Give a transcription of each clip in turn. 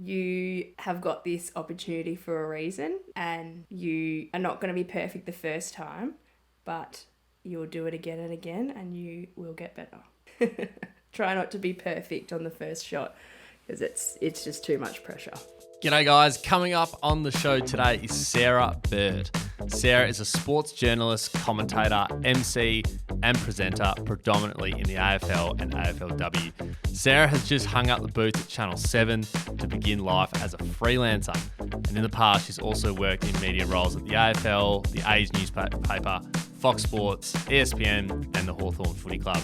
you have got this opportunity for a reason, and you are not going to be perfect the first time, but you'll do it again and again, and you will get better. Try not to be perfect on the first shot, because it's just too much pressure. G'day guys, coming up on the show today is Sarah Burt. Sarah is a sports journalist, commentator, MC and presenter predominantly in the AFL and AFLW. Sarah has just hung up the boots at Channel 7 to begin life as a freelancer. And in the past, she's also worked in media roles at the AFL, the A's newspaper, Fox Sports, ESPN and the Hawthorn Footy Club.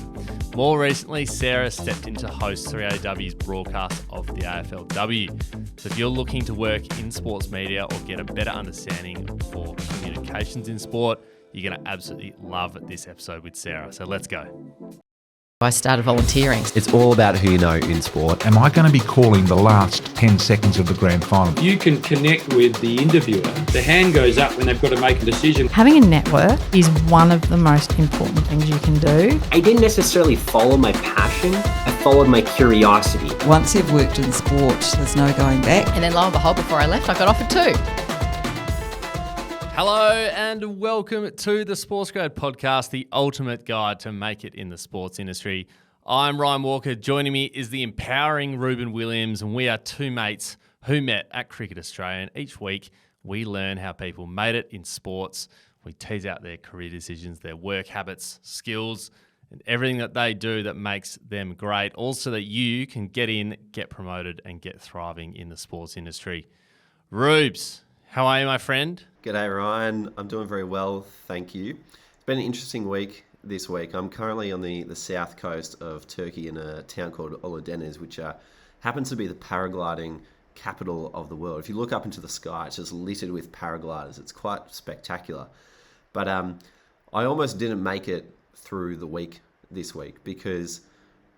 More recently, Sarah stepped in to host 3AW's broadcast of the AFLW. So if you're looking to work in sports media or get a better understanding for communications in sport, you're going to absolutely love this episode with Sarah. So let's go. I started volunteering. It's all about who you know in sport. Am I going to be calling the last 10 seconds of the grand final? You can connect with the interviewer. The hand goes up when they've got to make a decision. Having a network is one of the most important things you can do. I didn't necessarily follow my passion. I followed my curiosity. Once you've worked in sport, there's no going back. And then lo and behold, before I left, I got offered too. Hello and welcome to the SportsGrad podcast, the ultimate guide to make it in the sports industry. I'm Ryan Walker. Joining me is the empowering Ruben Williams, and we are two mates who met at Cricket Australia. And each week we learn how people made it in sports. We tease out their career decisions, their work habits, skills, and everything that they do that makes them great. Also that you can get in, get promoted, and get thriving in the sports industry. Rubes, how are you, my friend? G'day Ryan, I'm doing very well, thank you. It's been an interesting week this week. I'm currently on the south coast of Turkey in a town called Uludeniz, which happens to be the paragliding capital of the world. If you look up into the sky, it's just littered with paragliders. It's quite spectacular. But I almost didn't make it through the week this week because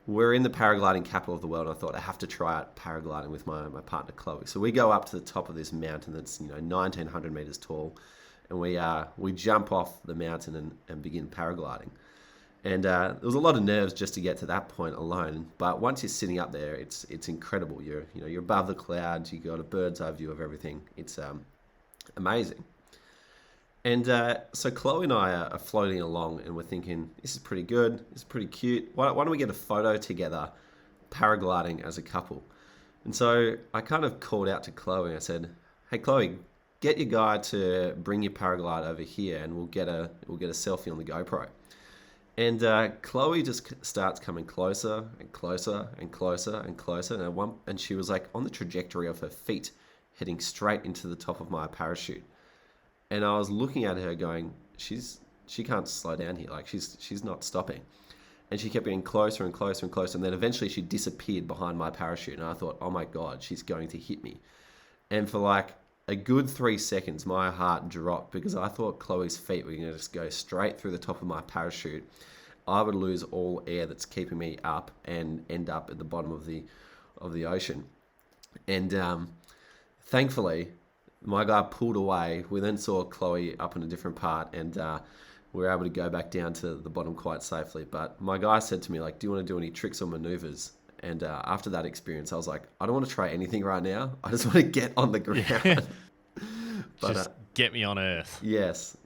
we're in the paragliding capital of the world, and I thought I have to try out paragliding with my partner Chloe. So we go up to the top of this mountain that's 1,900 meters tall, and we jump off the mountain and begin paragliding. And there was a lot of nerves just to get to that point alone. But once you're sitting up there, it's incredible. You're above the clouds. You got a bird's eye view of everything. It's amazing. And so Chloe and I are floating along, and we're thinking, this is pretty good, this is pretty cute. Why don't we get a photo together, paragliding as a couple? And so I kind of called out to Chloe. I said, hey Chloe, get your guy to bring your paraglide over here, and we'll get a selfie on the GoPro. And Chloe just starts coming closer and closer and closer and closer, and she was like on the trajectory of her feet, heading straight into the top of my parachute. And I was looking at her going, she can't slow down here. Like she's not stopping. And she kept getting closer and closer and closer. And then eventually she disappeared behind my parachute. And I thought, oh my God, she's going to hit me. And for like a good 3 seconds, my heart dropped because I thought Chloe's feet were going to just go straight through the top of my parachute. I would lose all air that's keeping me up and end up at the bottom of the ocean. And thankfully, my guy pulled away. We then saw Chloe up in a different part, and we were able to go back down to the bottom quite safely. But my guy said to me, like, do you want to do any tricks or maneuvers? And after that experience, I was like, I don't want to try anything right now. I just want to get on the ground. Yeah. But, just get me on earth. Yes,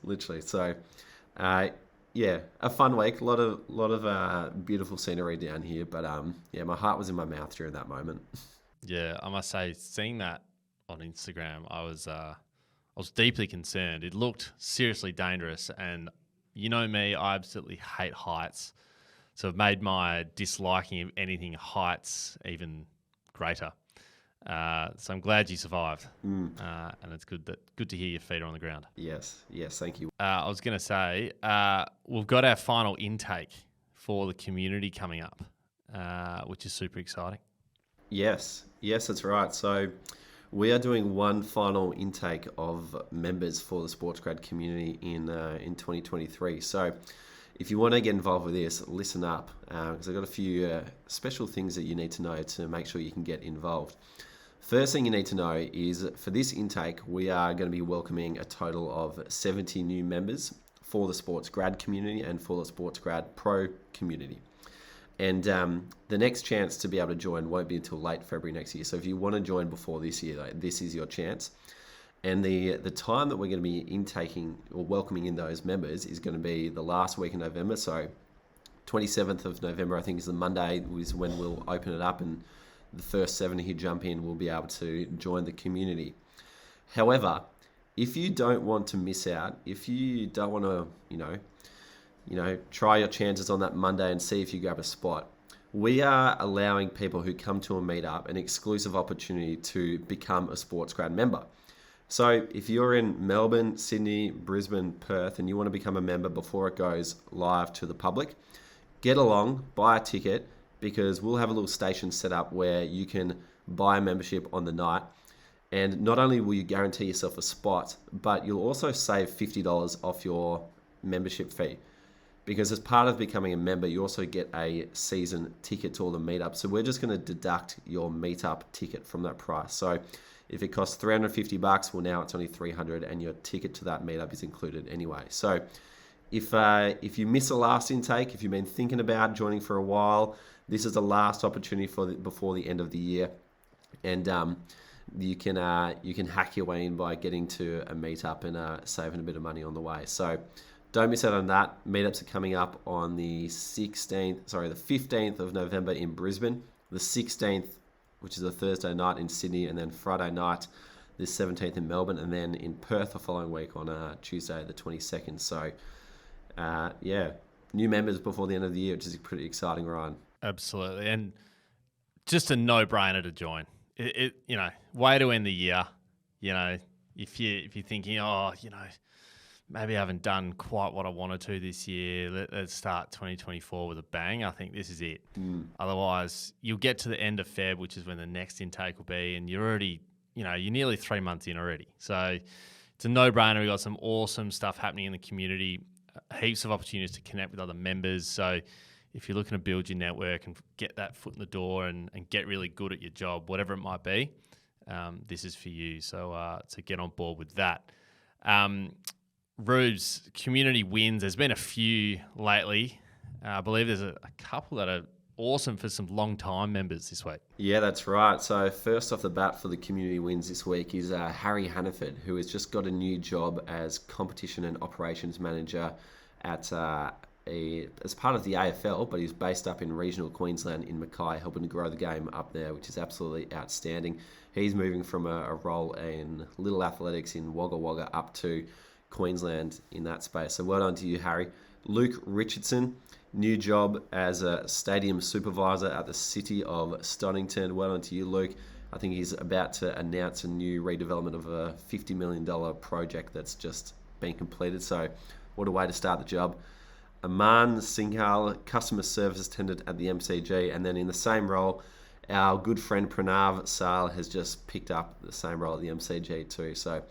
literally. So, yeah, a fun week. A lot of beautiful scenery down here. But yeah, my heart was in my mouth during that moment. Yeah, I must say, seeing that on Instagram, I was deeply concerned. It looked seriously dangerous, and you know me, I absolutely hate heights, so it made my disliking of anything heights even greater. So I'm glad you survived, and it's good to hear your feet are on the ground. Yes, thank you. I was going to say we've got our final intake for the community coming up, which is super exciting. Yes, that's right. So we are doing one final intake of members for the SportsGrad community in 2023. So if you want to get involved with this, listen up, because I've got a few special things that you need to know to make sure you can get involved. First thing you need to know is for this intake, we are going to be welcoming a total of 70 new members for the SportsGrad community and for the SportsGrad Pro community. And the next chance to be able to join won't be until late February next year. So if you want to join before this year, this is your chance. And the time that we're going to be intaking or welcoming in those members is going to be the last week in November. So 27th of November, I think, is the Monday, is when we'll open it up, and the first 7 who jump in will be able to join the community. However, if you don't want to miss out, if you don't want to, try your chances on that Monday and see if you grab a spot, we are allowing people who come to a meetup an exclusive opportunity to become a SportsGrad member. So if you're in Melbourne, Sydney, Brisbane, Perth, and you want to become a member before it goes live to the public, get along, buy a ticket, because we'll have a little station set up where you can buy a membership on the night. And not only will you guarantee yourself a spot, but you'll also save $50 off your membership fee. Because as part of becoming a member, you also get a season ticket to all the meetups. So we're just going to deduct your meetup ticket from that price. So if it costs $350, well, now it's only $300, and your ticket to that meetup is included anyway. So if you miss a last intake, if you've been thinking about joining for a while, this is the last opportunity before the end of the year. And you can hack your way in by getting to a meetup and saving a bit of money on the way. So don't miss out on that. Meetups are coming up on the 15th of November in Brisbane, the 16th, which is a Thursday night, in Sydney, and then Friday night, the 17th in Melbourne, and then in Perth the following week on Tuesday, the 22nd. So, new members before the end of the year, which is pretty exciting, Ryan. Absolutely, and just a no-brainer to join. Way to end the year. If you're thinking, maybe I haven't done quite what I wanted to this year. Let's start 2024 with a bang. I think this is it. Otherwise, you'll get to the end of Feb, which is when the next intake will be, and you're already, you're nearly 3 months in already. So it's a no-brainer. We've got some awesome stuff happening in the community, heaps of opportunities to connect with other members. So if you're looking to build your network and get that foot in the door and get really good at your job, whatever it might be, this is for you. So get on board with that. Rubes, community wins. There's been a few lately. I believe there's a couple that are awesome for some long-time members this week. Yeah, that's right. So first off the bat for the community wins this week is Harry Hannaford, who has just got a new job as competition and operations manager at as part of the AFL, but he's based up in regional Queensland in Mackay, helping to grow the game up there, which is absolutely outstanding. He's moving from a role in Little Athletics in Wagga Wagga up to Queensland in that space. So well done to you, Harry. Luke Richardson, new job as a stadium supervisor at the City of Stonington. Well done to you, Luke. I think he's about to announce a new redevelopment of a $50 million project that's just been completed. So what a way to start the job. Aman Singhal, customer service attendant at the MCG. And then in the same role, our good friend Pranav Sal has just picked up the same role at the MCG too. So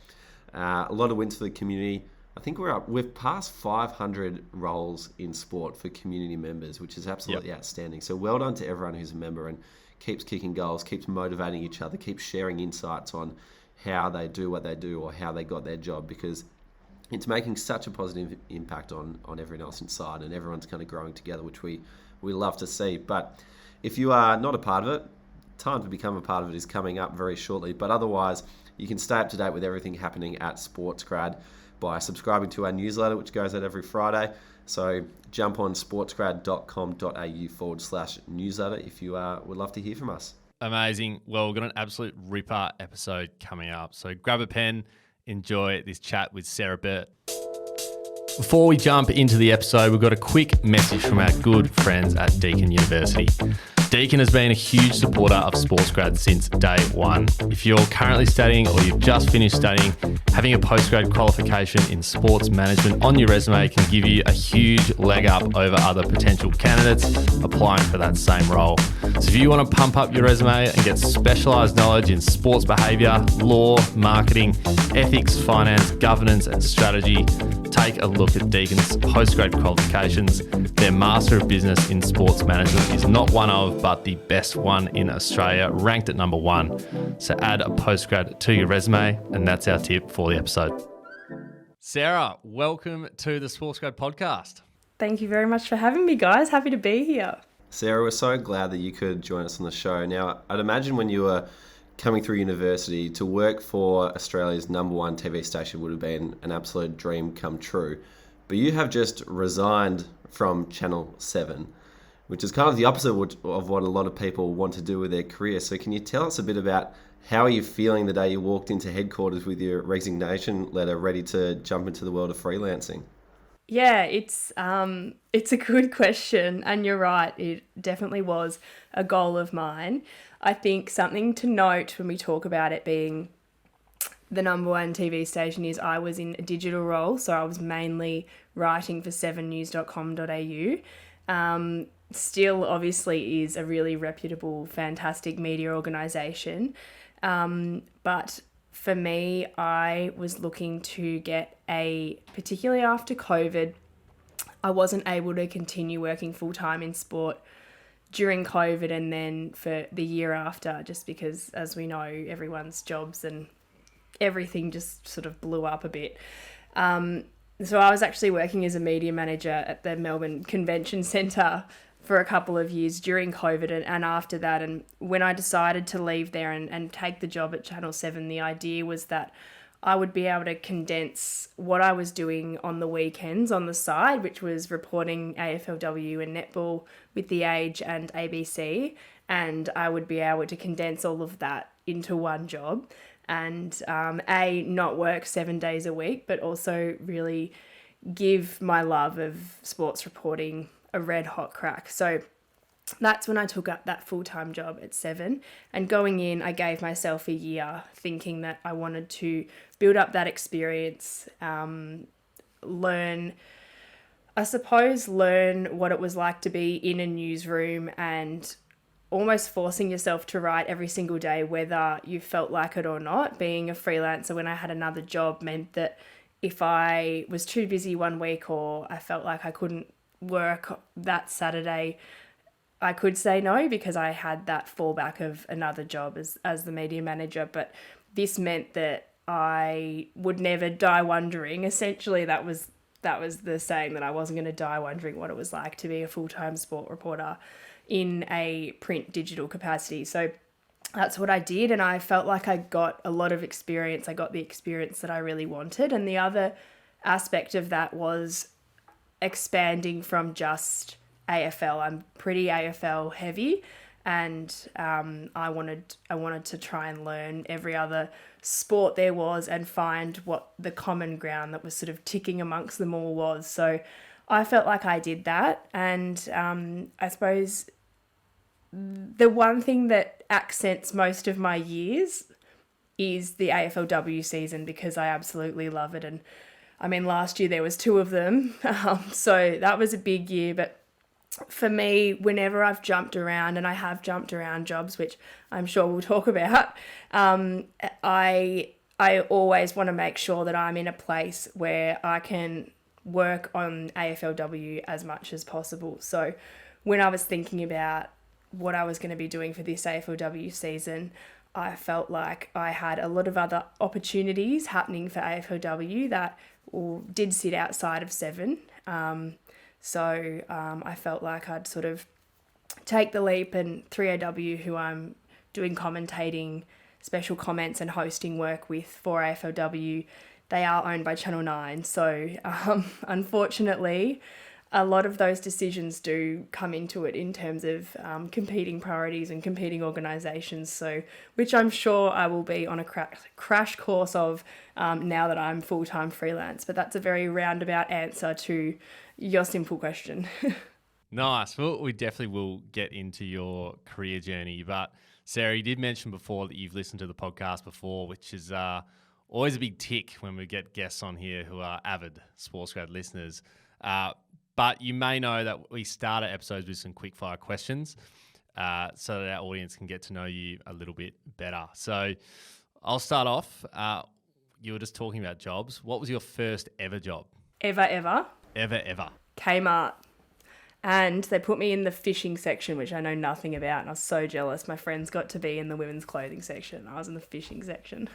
a lot of wins for the community. I think we've passed 500 roles in sport for community members, which is absolutely outstanding. So well done to everyone who's a member and keeps kicking goals, keeps motivating each other, keeps sharing insights on how they do what they do or how they got their job, because it's making such a positive impact on everyone else inside, and everyone's kind of growing together, which we love to see. But if you are not a part of it, time to become a part of it is coming up very shortly. But otherwise, you can stay up to date with everything happening at SportsGrad by subscribing to our newsletter, which goes out every Friday. So jump on sportsgrad.com.au/newsletter if you would love to hear from us. Amazing. Well, we've got an absolute ripper episode coming up. So grab a pen, enjoy this chat with Sarah Burt. Before we jump into the episode, we've got a quick message from our good friends at Deakin University. Deakin has been a huge supporter of SportsGrad since day one. If you're currently studying or you've just finished studying, having a postgrad qualification in sports management on your resume can give you a huge leg up over other potential candidates applying for that same role. So if you want to pump up your resume and get specialised knowledge in sports behaviour, law, marketing, ethics, finance, governance and strategy, take a look at Deakin's postgrad qualifications. Their Master of Business in Sports Management is not one of, but the best one in Australia, ranked at number 1. So add a postgrad to your resume, and that's our tip for the episode. Sarah, welcome to the SportsGrad podcast. Thank you very much for having me, guys. Happy to be here. Sarah, we're so glad that you could join us on the show. Now, I'd imagine when you were coming through university, to work for Australia's #1 TV station would have been an absolute dream come true. But you have just resigned from Channel 7, which is kind of the opposite of what a lot of people want to do with their career. So can you tell us a bit about how are you feeling the day you walked into headquarters with your resignation letter ready to jump into the world of freelancing? Yeah, it's a good question, and you're right, it definitely was a goal of mine. I think something to note when we talk about it being the #1 TV station is I was in a digital role, so I was mainly writing for 7news.com.au. Still obviously is a really reputable, fantastic media organisation, but for me, I was looking to get particularly after COVID, I wasn't able to continue working full-time in sport during COVID and then for the year after, just because, as we know, everyone's jobs and everything just sort of blew up a bit. So I was actually working as a media manager at the Melbourne Convention Centre for a couple of years during COVID and after that. And when I decided to leave there and take the job at Channel 7, the idea was that I would be able to condense what I was doing on the weekends on the side, which was reporting AFLW and netball with The Age and ABC, and I would be able to condense all of that into one job and not work 7 days a week, but also really give my love of sports reporting a red hot crack. So that's when I took up that full-time job at 7. And going in, I gave myself a year thinking that I wanted to build up that experience, learn what it was like to be in a newsroom and almost forcing yourself to write every single day, whether you felt like it or not. Being a freelancer when I had another job meant that if I was too busy one week or I felt like I couldn't work that Saturday, I could say no because I had that fallback of another job as the media manager. But this meant that I would never die wondering. Essentially, that was the saying, that I wasn't going to die wondering what it was like to be a full-time sport reporter in a print digital capacity. So that's what I did, and I felt like I got a lot of experience. I got the experience that I really wanted. And the other aspect of that was expanding from just AFL. I'm pretty AFL heavy, and I wanted to try and learn every other sport there was and find what the common ground that was sort of ticking amongst them all was. So I felt like I did that, and I suppose the one thing that accents most of my years is the AFLW season, because I absolutely love it. And I mean, last year there was 2 of them, so that was a big year. But for me, whenever I've jumped around, and I have jumped around jobs, which I'm sure we'll talk about, I always want to make sure that I'm in a place where I can work on AFLW as much as possible. So when I was thinking about what I was going to be doing for this AFLW season, I felt like I had a lot of other opportunities happening for AFLW that did sit outside of 7. So I felt like I'd sort of take the leap, and 3AW, who I'm doing commentating, special comments and hosting work with for AFLW, they are owned by Channel 9. So unfortunately, a lot of those decisions do come into it in terms of competing priorities and competing organisations, so which I'm sure I will be on a crash course of now that I'm full-time freelance. But that's a very roundabout answer to your simple question. Nice. Well, we definitely will get into your career journey. But Sarah, you did mention before that you've listened to the podcast before, which is always a big tick when we get guests on here who are avid SportsGrad listeners. But you may know that we start our episodes with some quickfire questions so that our audience can get to know you a little bit better. So I'll start off. You were just talking about jobs. What was your first ever job? Ever? Ever. Kmart. And they put me in the fishing section, which I know nothing about, and I was so jealous. My friends got to be in the women's clothing section. I was in the fishing section.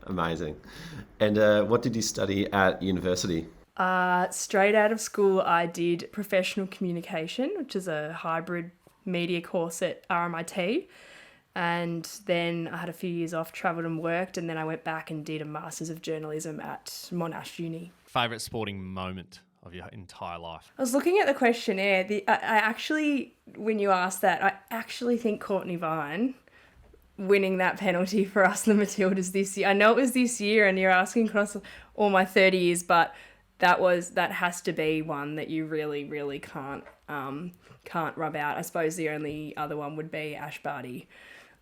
Amazing. And what did you study at university? Straight out of school, I did professional communication, which is a hybrid media course at RMIT. And then I had a few years off, travelled and worked, and then I went back and did a Masters of Journalism at Monash Uni. Favourite sporting moment of your entire life? I was looking at the questionnaire. I actually, when you asked that, I actually think Courtney Vine winning that penalty for us, the Matildas, this year. I know it was this year, and you're asking across all my 30 years, but that has to be one that you really, really can't rub out. I suppose the only other one would be Ash Barty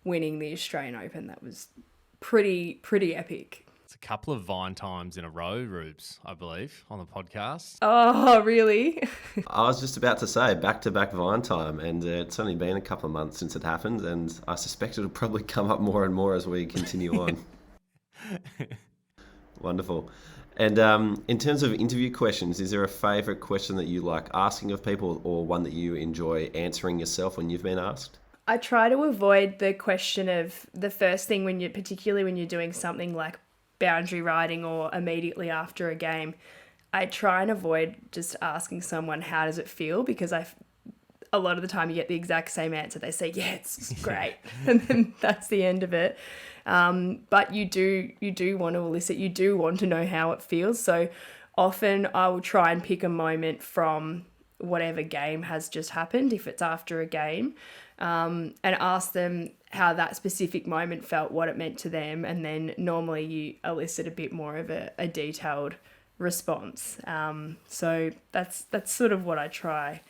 winning the Australian Open. That was pretty epic. It's a couple of Vine times in a row, Rubes, I believe, on the podcast. Oh, really? I was just about to say back-to-back Vine time, and it's only been a couple of months since it happened, and I suspect it'll probably come up more and more as we continue on. Wonderful. And in terms of interview questions, is there a favourite question that you like asking of people, or one that you enjoy answering yourself when you've been asked? I try to avoid the question of the first thing particularly when you're doing something like boundary riding or immediately after a game. I try and avoid just asking someone, how does it feel? Because a lot of the time you get the exact same answer. They say, yeah, it's great. And then that's the end of it. But you do want to elicit, you do want to know how it feels. So often I will try and pick a moment from whatever game has just happened, if it's after a game, and ask them how that specific moment felt, what it meant to them. And then normally you elicit a bit more of a detailed response. So that's sort of what I try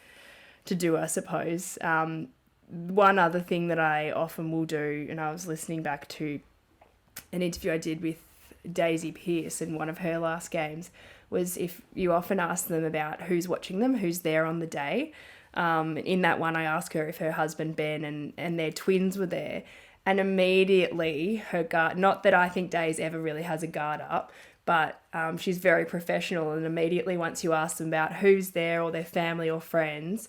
to do, I suppose. One other thing that I often will do, and I was listening back to an interview I did with Daisy Pearce in one of her last games, was if you often ask them about who's watching them, who's there on the day. In that one, I asked her if her husband Ben and their twins were there. And immediately her guard, not that I think Daisy ever really has a guard up, but she's very professional. And immediately once you ask them about who's there or their family or friends,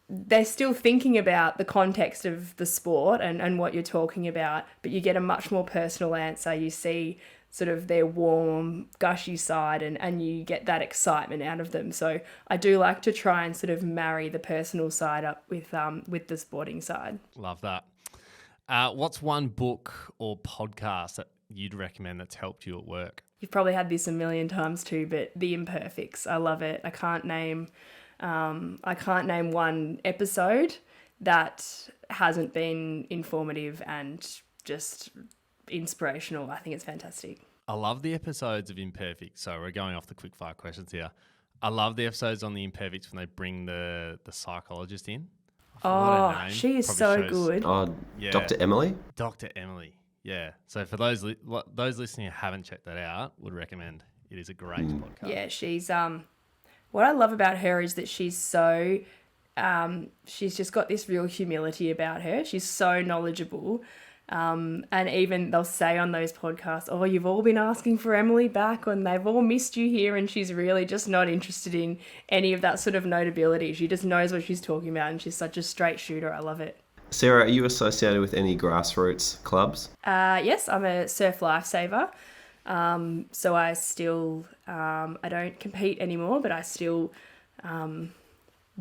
they're still thinking about the context of the sport and what you're talking about, but you get a much more personal answer. You see sort of their warm, gushy side, and you get that excitement out of them. So I do like to try and sort of marry the personal side up with the sporting side. Love that. What's one book or podcast that you'd recommend that's helped you at work? You've probably had this a million times too, but The Imperfects. I love it. I can't name one episode that hasn't been informative and just inspirational. I think it's fantastic. I love the episodes of Imperfect. So we're going off the quick fire questions here. I love the episodes on the Imperfects when they bring the psychologist in. Oh, she is so good. Oh, yeah. Dr. Emily? Dr. Emily, yeah. So for those listening who haven't checked that out, would recommend. It is a great podcast. Yeah, she's what I love about her is that she's so she's just got this real humility about her. She's so knowledgeable. And even they'll say on those podcasts, oh, you've all been asking for Emily back and they've all missed you here, and she's really just not interested in any of that sort of notability. She just knows what she's talking about, and she's such a straight shooter. I love it. Sarah, are you associated with any grassroots clubs? Yes, I'm a surf lifesaver. So I still, I don't compete anymore, but I still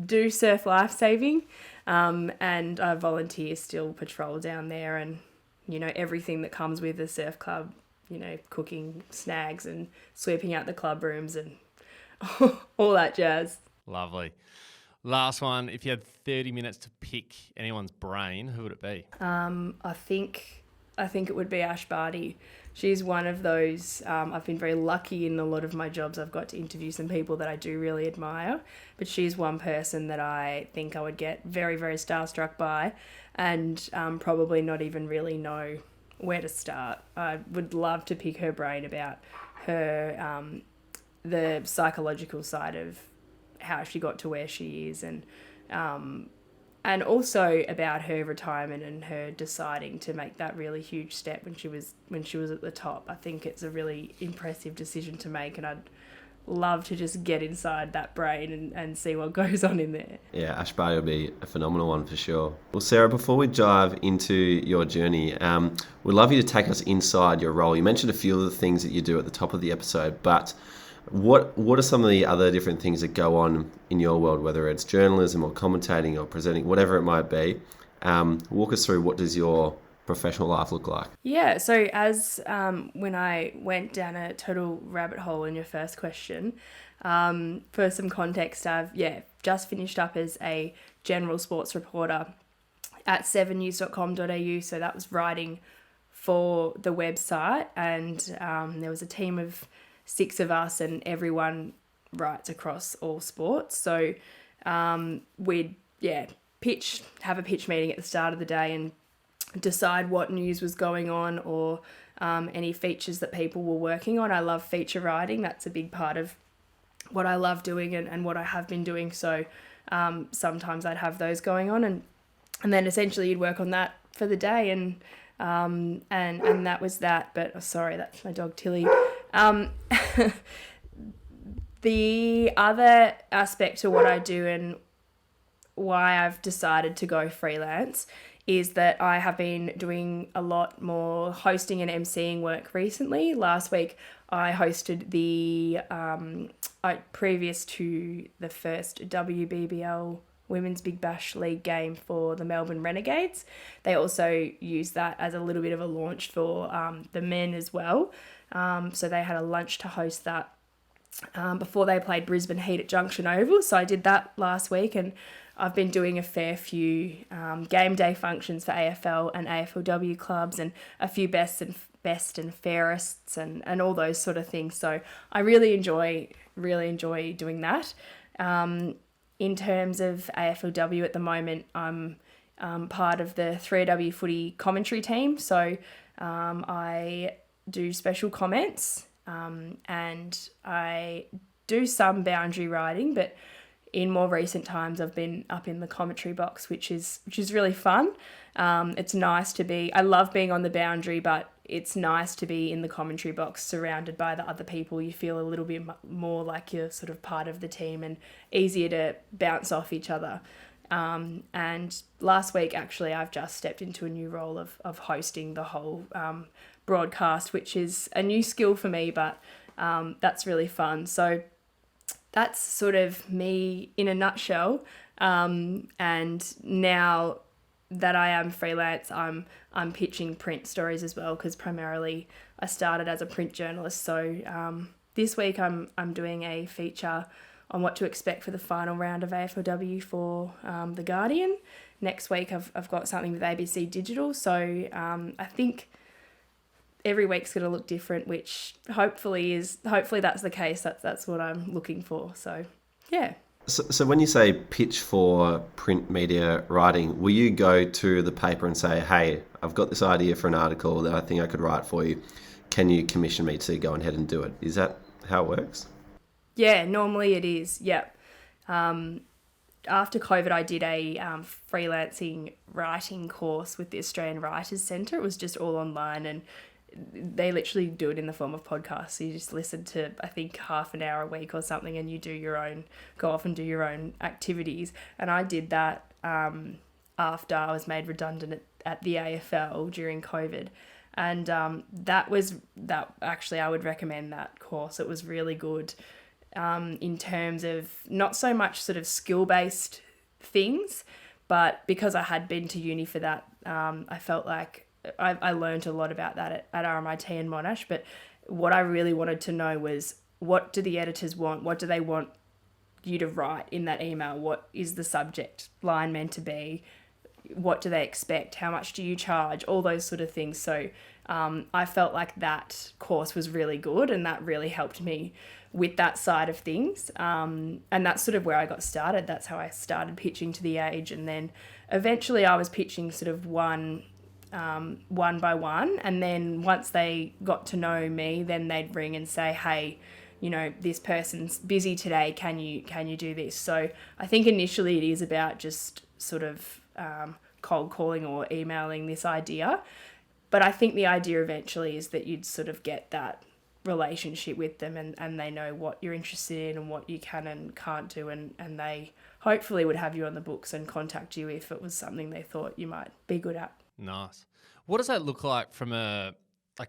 do surf lifesaving, and I volunteer, still patrol down there, and you know, everything that comes with a surf club, you know, cooking snags and sweeping out the club rooms and all that jazz. Lovely. Last one, if you had 30 minutes to pick anyone's brain, who would it be? I think it would be Ash Barty. She's one of those, I've been very lucky in a lot of my jobs. I've got to interview some people that I do really admire, but she's one person that I think I would get very, very starstruck by, and probably not even really know where to start. I would love to pick her brain about her, the psychological side of how she got to where she is, and also about her retirement and her deciding to make that really huge step when she was at the top. I think it's a really impressive decision to make, and I'd love to just get inside that brain and see what goes on in there. Yeah, Ash Barty will be a phenomenal one for sure. Well, Sarah, before we dive into your journey, we'd love you to take us inside your role. You mentioned a few of the things that you do at the top of the episode, but What are some of the other different things that go on in your world, whether it's journalism or commentating or presenting, whatever it might be? Walk us through, what does your professional life look like? Yeah, so as when I went down a total rabbit hole in your first question, for some context, I've just finished up as a general sports reporter at 7news.com.au. So that was writing for the website, and there was a team of 6 of us, and everyone writes across all sports. So we'd have a pitch meeting at the start of the day and decide what news was going on, or any features that people were working on. I love feature writing. That's a big part of what I love doing and what I have been doing. So sometimes I'd have those going on, and then essentially you'd work on that for the day, and that was that. But sorry, that's my dog Tilly. The other aspect to what I do and why I've decided to go freelance is that I have been doing a lot more hosting and emceeing work recently. Last week I hosted the previous to the first WBBL Women's Big Bash League game for the Melbourne Renegades. They also used that as a little bit of a launch for the men as well. So they had a lunch to host that before they played Brisbane Heat at Junction Oval. So I did that last week, and I've been doing a fair few game day functions for AFL and AFLW clubs, and a few best and fairests and all those sort of things. So I really enjoy doing that. In terms of AFLW at the moment, I'm part of the 3AW footy commentary team. So I do special comments, and I do some boundary writing, but in more recent times I've been up in the commentary box, which is really fun. It's nice to be, I love being on the boundary, but it's nice to be in the commentary box surrounded by the other people. You feel a little bit more like you're sort of part of the team, and easier to bounce off each other. And last week, actually, I've just stepped into a new role of hosting the whole broadcast, which is a new skill for me, but that's really fun. So that's sort of me in a nutshell. And now that I am freelance, I'm pitching print stories as well, because primarily I started as a print journalist. So this week I'm doing a feature on what to expect for the final round of AFLW for The Guardian. Next week I've got something with ABC Digital. So I think every week's going to look different, which hopefully that's the case. That's what I'm looking for. So yeah. So when you say pitch for print media writing, will you go to the paper and say, hey, I've got this idea for an article that I think I could write for you. Can you commission me to go ahead and do it? Is that how it works? Yeah, normally it is. Yep. After COVID, I did a freelancing writing course with the Australian Writers Centre. It was just all online, and they literally do it in the form of podcasts. So you just listen to, I think, half an hour a week or something, and you go off and do your own activities. And I did that after I was made redundant at the AFL during COVID. And that actually, I would recommend that course. It was really good in terms of not so much sort of skill-based things, but because I had been to uni for that, I felt like I learned a lot about that at RMIT and Monash. But what I really wanted to know was, what do the editors want? What do they want you to write in that email? What is the subject line meant to be? What do they expect? How much do you charge? All those sort of things. So I felt like that course was really good, and that really helped me with that side of things. And that's sort of where I got started. That's how I started pitching to The Age. And then eventually I was pitching sort of one by one, and then once they got to know me, then they'd ring and say, hey, you know, this person's busy today, can you do this? So I think initially it is about just sort of cold calling or emailing this idea, but I think the idea eventually is that you'd sort of get that relationship with them, and they know what you're interested in and what you can and can't do, and they hopefully would have you on the books and contact you if it was something they thought you might be good at. Nice. What does that look like from a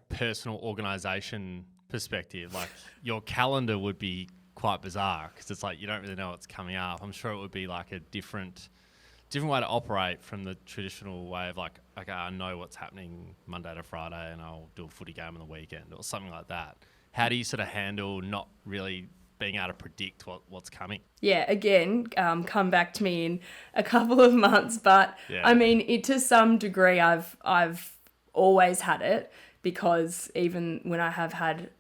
personal organisation perspective, like your calendar would be quite bizarre because it's like you don't really know what's coming up. I'm sure it would be like a different way to operate from the traditional way of like, okay, I know what's happening Monday to Friday and I'll do a footy game on the weekend or something like that. How do you sort of handle not really being able to predict what's coming? Yeah, again, come back to me in a couple of months. But Yeah. I mean, to some degree, I've always had it, because even when I have had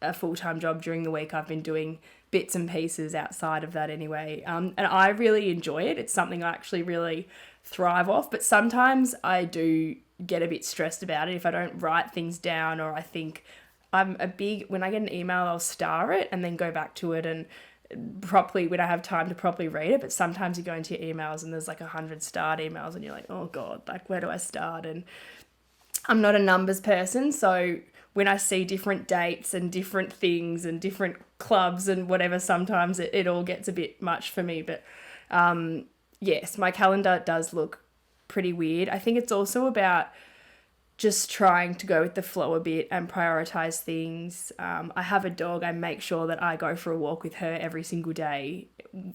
a full-time job during the week, I've been doing bits and pieces outside of that anyway. And I really enjoy it. It's something I actually really thrive off. But sometimes I do get a bit stressed about it if I don't write things down, or I think when I get an email, I'll star it and then go back to it and properly, when I have time to properly read it. But sometimes you go into your emails and there's like 100 starred emails and you're like, oh God, like where do I start? And I'm not a numbers person, so when I see different dates and different things and different clubs and whatever, sometimes it all gets a bit much for me. But yes, my calendar does look pretty weird. I think it's also about just trying to go with the flow a bit and prioritize things. I have a dog. I make sure that I go for a walk with her every single day.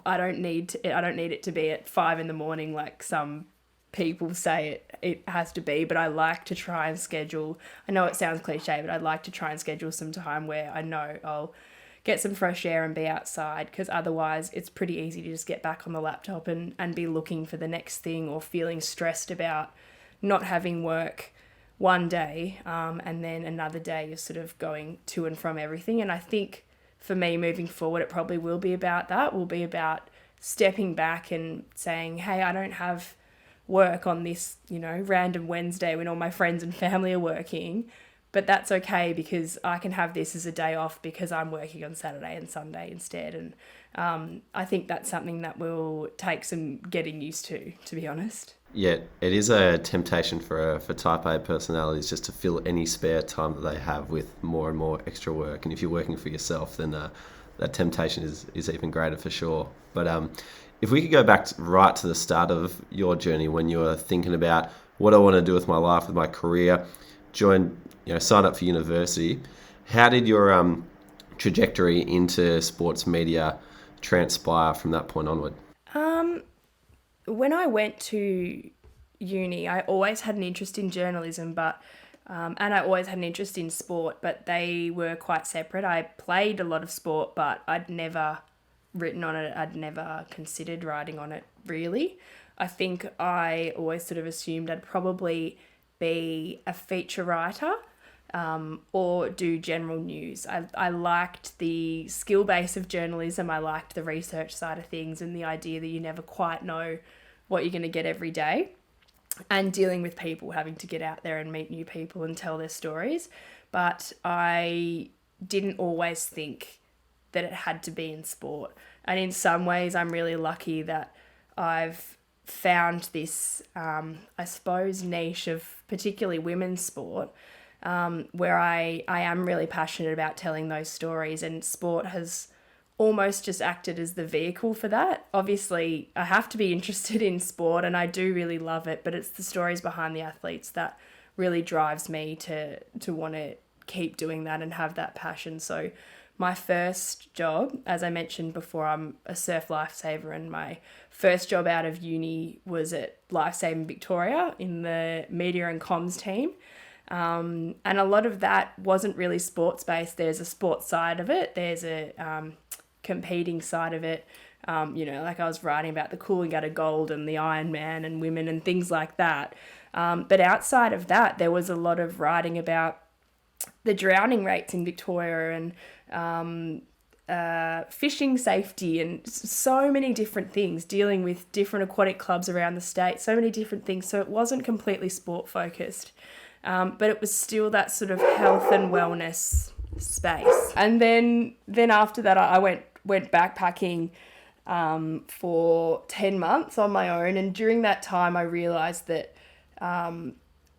I don't need it to be at 5 a.m. like some people say it has to be, but I like to try and schedule. I know it sounds cliche, but I'd like to try and schedule some time where I know I'll get some fresh air and be outside, because otherwise it's pretty easy to just get back on the laptop and be looking for the next thing, or feeling stressed about not having work one day, and then another day you're sort of going to and from everything. And I think for me moving forward, it probably will be about that. Will be about stepping back and saying, hey, I don't have work on this, random Wednesday when all my friends and family are working, but that's okay, because I can have this as a day off because I'm working on Saturday and Sunday instead. And I think that's something that will take some getting used to be honest. Yeah, it is a temptation for type A personalities just to fill any spare time that they have with more and more extra work. And if you're working for yourself, then that temptation is even greater for sure. But if we could go back right to the start of your journey, when you were thinking about what I want to do with my life, with my career, sign up for university, how did your trajectory into sports media transpire from that point onward? When I went to uni, I always had an interest in journalism, but and I always had an interest in sport, but they were quite separate. I played a lot of sport, but I'd never written on it. I'd never considered writing on it, really. I think I always sort of assumed I'd probably be a feature writer, or do general news. I liked the skill base of journalism. I liked the research side of things and the idea that you never quite know what you're going to get every day, and dealing with people, having to get out there and meet new people and tell their stories. But I didn't always think that it had to be in sport. And in some ways, I'm really lucky that I've found this, I suppose, niche of particularly women's sport, where I am really passionate about telling those stories, and sport has almost just acted as the vehicle for that. Obviously, I have to be interested in sport and I do really love it, but it's the stories behind the athletes that really drives me to want to keep doing that and have that passion. So my first job, as I mentioned before, I'm a surf lifesaver, and my first job out of uni was at Lifesaving Victoria in the media and comms team. And a lot of that wasn't really sports based. There's a sports side of it. There's a competing side of it. Like I was writing about the Coolangatta Gold and the Ironman and women and things like that. But outside of that, there was a lot of writing about the drowning rates in Victoria and fishing safety and so many different things, dealing with different aquatic clubs around the state, so many different things. So it wasn't completely sport focused, but it was still that sort of health and wellness space. And then after that, I went backpacking for 10 months on my own. And during that time, I realised that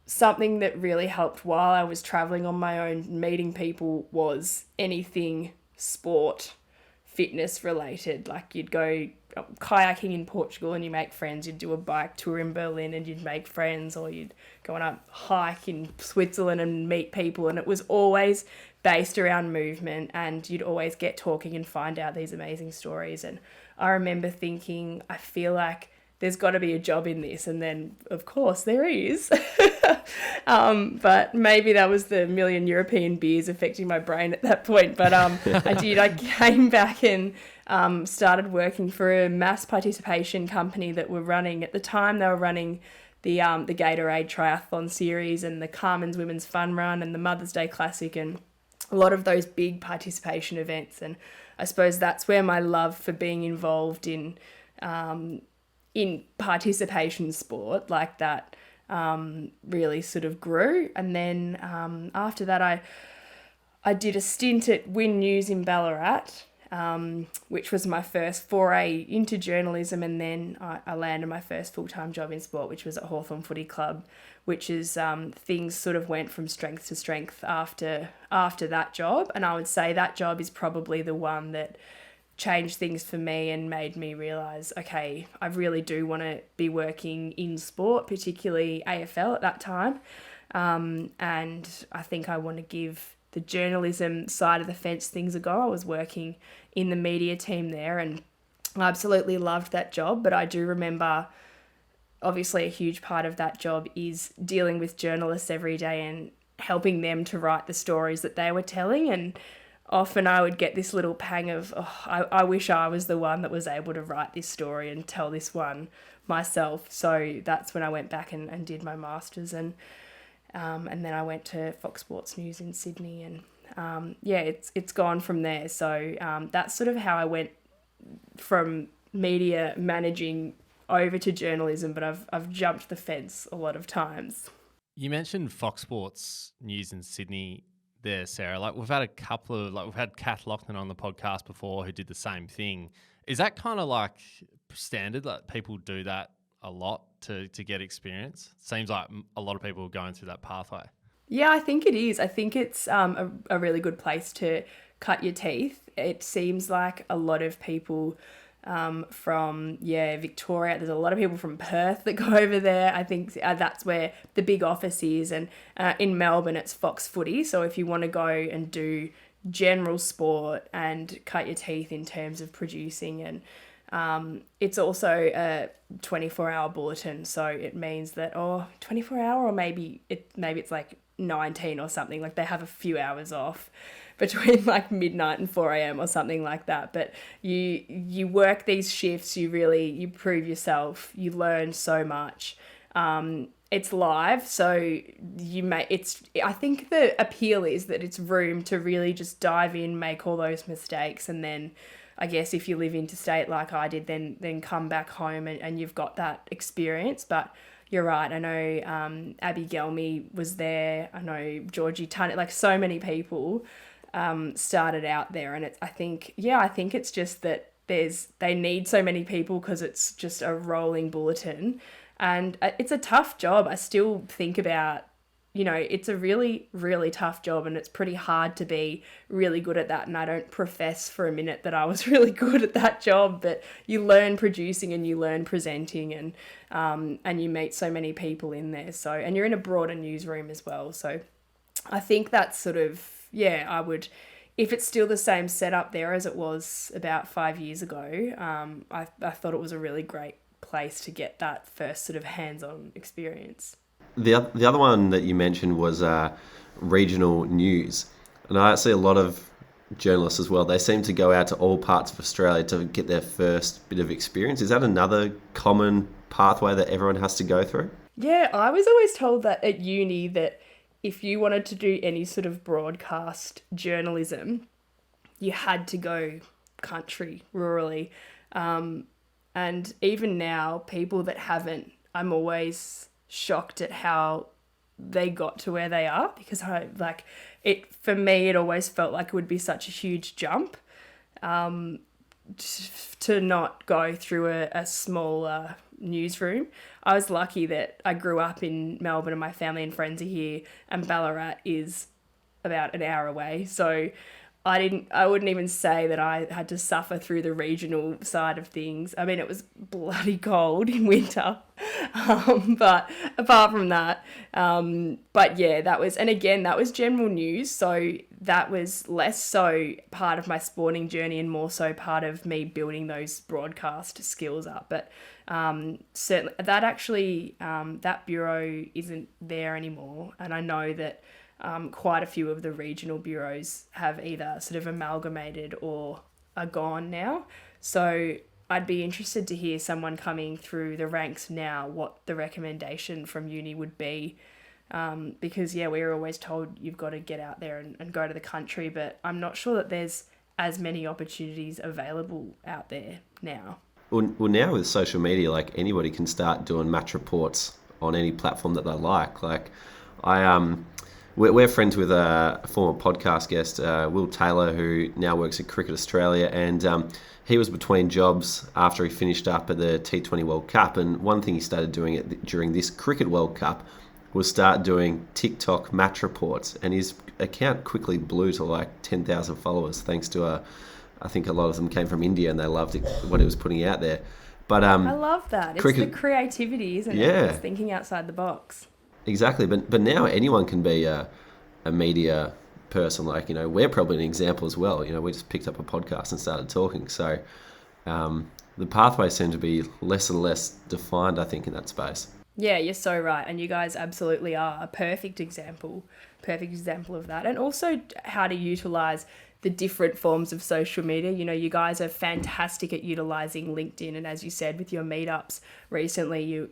something that really helped while I was travelling on my own, meeting people, was anything sport, fitness related. Like you'd go kayaking in Portugal and you make friends. You'd do a bike tour in Berlin and you'd make friends, or you'd go on a hike in Switzerland and meet people. And it was always based around movement, and you'd always get talking and find out these amazing stories. And I remember thinking, I feel like there's got to be a job in this. And then, of course, there is. But maybe that was the million European beers affecting my brain at that point. But I came back and started working for a mass participation company that were running, at the time they were running the Gatorade Triathlon Series and the Carmen's Women's Fun Run and the Mother's Day Classic and a lot of those big participation events. And I suppose that's where my love for being involved in participation sport like that really sort of grew. And then after that, I did a stint at Win News in Ballarat, which was my first foray into journalism. And then I landed my first full-time job in sport, which was at Hawthorn Footy Club, which is things sort of went from strength to strength after that job. And I would say that job is probably the one that changed things for me and made me realise, okay, I really do want to be working in sport, particularly AFL at that time. And I think I want to give the journalism side of the fence things a go. I was working in the media team there and I absolutely loved that job. But I do remember, obviously, a huge part of that job is dealing with journalists every day and helping them to write the stories that they were telling. And often I would get this little pang of, I wish I was the one that was able to write this story and tell this one myself. So that's when I went back and did my master's, and then I went to Fox Sports News in Sydney, and it's gone from there. So that's sort of how I went from media managing over to journalism, but I've jumped the fence a lot of times. You mentioned Fox Sports News in Sydney there, Sarah. Like, we've had we've had Kath Loughnan on the podcast before who did the same thing. Is that kind of like standard, that people do that a lot to get experience? Seems like a lot of people are going through that pathway. Yeah, I think it is. I think it's a really good place to cut your teeth. It seems like a lot of people from Victoria. There's a lot of people from Perth that go over there. I think that's where the big office is. And in Melbourne, it's Fox Footy. So if you want to go and do general sport and cut your teeth in terms of producing, and it's also a 24-hour bulletin. So it means that 24-hour, or maybe it's like 19 or something. Like, they have a few hours off between like midnight and 4 a.m. or something like that. But you work these shifts, you prove yourself, you learn so much. It's live, so I think the appeal is that it's room to really just dive in, make all those mistakes, and then I guess if you live interstate like I did, then come back home and you've got that experience. But you're right, I know Abby Gelmy was there, I know Georgie Tunnett, like so many people started out there, and I think it's just that they need so many people because it's just a rolling bulletin, and it's a tough job. I still think about, it's a really, really tough job, and it's pretty hard to be really good at that. And I don't profess for a minute that I was really good at that job, but you learn producing and you learn presenting, and you meet so many people in there. So, and you're in a broader newsroom as well. So I think that's sort of, I would, if it's still the same setup there as it was about 5 years ago, I thought it was a really great place to get that first sort of hands-on experience. The other one that you mentioned was regional news. And I see a lot of journalists as well. They seem to go out to all parts of Australia to get their first bit of experience. Is that another common pathway that everyone has to go through? Yeah, I was always told that at uni that if you wanted to do any sort of broadcast journalism, you had to go country, rurally. And even now, people that haven't, I'm always shocked at how they got to where they are, because for me, it always felt like it would be such a huge jump to not go through a smaller newsroom. I was lucky that I grew up in Melbourne and my family and friends are here, and Ballarat is about an hour away. So I wouldn't even say that I had to suffer through the regional side of things. I mean, it was bloody cold in winter. But apart from that, but yeah, that was general news. So that was less so part of my sporting journey and more so part of me building those broadcast skills up. But certainly that bureau isn't there anymore. And I know that quite a few of the regional bureaus have either sort of amalgamated or are gone now. So I'd be interested to hear someone coming through the ranks now what the recommendation from uni would be. Because, yeah, we were always told you've got to get out there and go to the country, but I'm not sure that there's as many opportunities available out there now. Well, now with social media, like anybody can start doing match reports on any platform that they like. Like we're friends with a former podcast guest, Will Taylor, who now works at Cricket Australia, and he was between jobs after he finished up at the T20 World Cup, and one thing he started doing during this Cricket World Cup was start doing TikTok match reports, and his account quickly blew to like 10,000 followers thanks to I think a lot of them came from India and they loved what he was putting out there. But I love that. It's the creativity, isn't it? Yeah. It's thinking outside the box. Exactly, but now anyone can be a media person. Like, you know, we're probably an example as well. You know, we just picked up a podcast and started talking. So the pathways seem to be less and less defined, I think, in that space. Yeah, you're so right. And you guys absolutely are a perfect example of that. And also how to utilize the different forms of social media. You know, you guys are fantastic at utilizing LinkedIn. And as you said, with your meetups recently,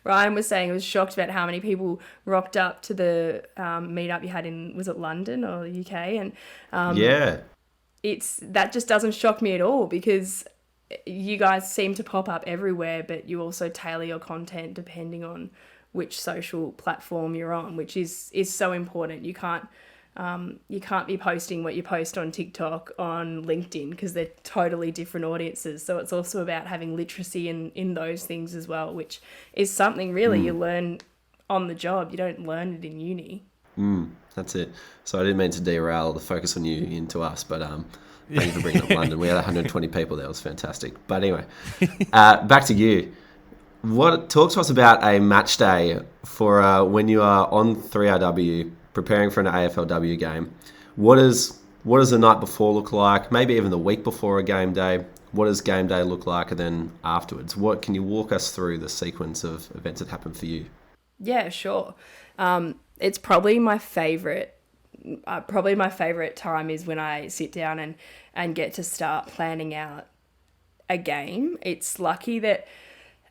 Ryan was saying he was shocked about how many people rocked up to the meetup you had in, was it London or the UK? And yeah, that just doesn't shock me at all, because you guys seem to pop up everywhere, but you also tailor your content depending on which social platform you're on, which is so important. You can't be posting what you post on TikTok on LinkedIn, because they're totally different audiences. So it's also about having literacy in those things as well, which is something really you learn on the job. You don't learn it in uni. That's it. So I didn't mean to derail the focus on you into us, but thank you for bringing up London. We had 120 people there. It was fantastic. But anyway, back to you. Talk to us about a match day for when you are on 3RW preparing for an AFLW game. What does the night before look like? Maybe even the week before a game day. What does game day look like? And then afterwards, can you walk us through the sequence of events that happen for you? Yeah, sure. It's probably my favorite time is when I sit down and get to start planning out a game. It's lucky that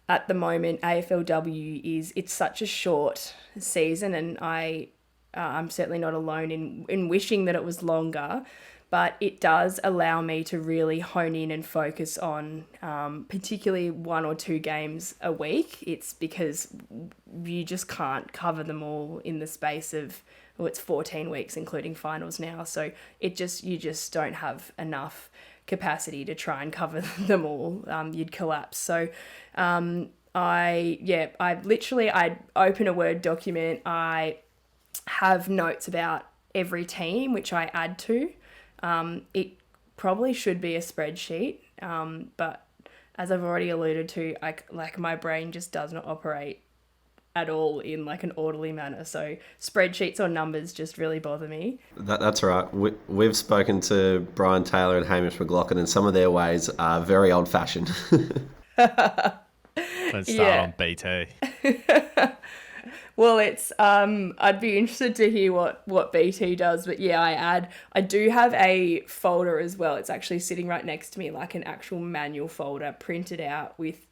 at the moment AFLW it's such a short season, and I'm certainly not alone in wishing that it was longer, but it does allow me to really hone in and focus on particularly 1 or 2 games a week. It's because you just can't cover them all in the space of, it's 14 weeks including finals now, so you just don't have enough capacity to try and cover them all. You'd collapse. So I'd open a Word document. I have notes about every team, which I add to. It probably should be a spreadsheet, but as I've already alluded to, my brain just does not operate at all in like an orderly manner. So spreadsheets or numbers just really bother me. That's right. We've spoken to Brian Taylor and Hamish McLaughlin, and some of their ways are very old-fashioned. Let's start on BT. Well, it's I'd be interested to hear what BT does, but yeah, I do have a folder as well. It's actually sitting right next to me, like an actual manual folder printed out with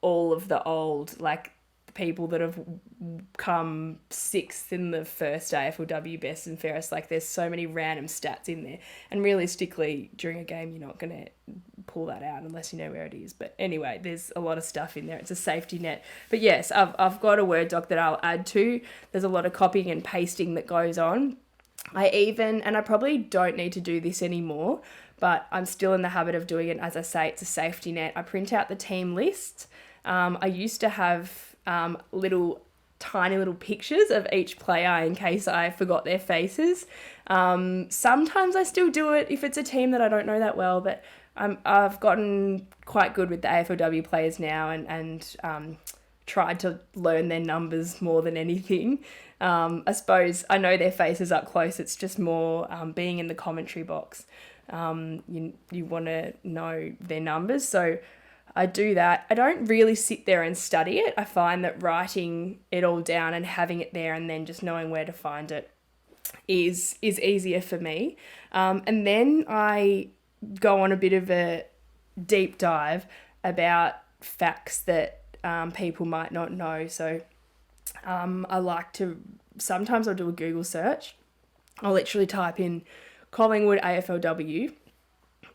all of the old, like, people that have come 6th in the first AFLW best and fairest. Like, there's so many random stats in there, and realistically during a game you're not going to pull that out unless you know where it is. But anyway, there's a lot of stuff in there. It's a safety net. But yes, I've got a Word doc that I'll add to. There's a lot of copying and pasting that goes on. I probably don't need to do this anymore, but I'm still in the habit of doing it. As I say, it's a safety net. I print out the team list. I used to have little tiny little pictures of each player in case I forgot their faces. Sometimes I still do it if it's a team that I don't know that well, but I've gotten quite good with the AFLW players now and tried to learn their numbers more than anything. I suppose I know their faces up close. It's just more being in the commentary box. You want to know their numbers. So I do that. I don't really sit there and study it. I find that writing it all down and having it there and then just knowing where to find it is easier for me. And then I go on a bit of a deep dive about facts that people might not know. So I like to, sometimes I'll do a Google search. I'll literally type in Collingwood AFLW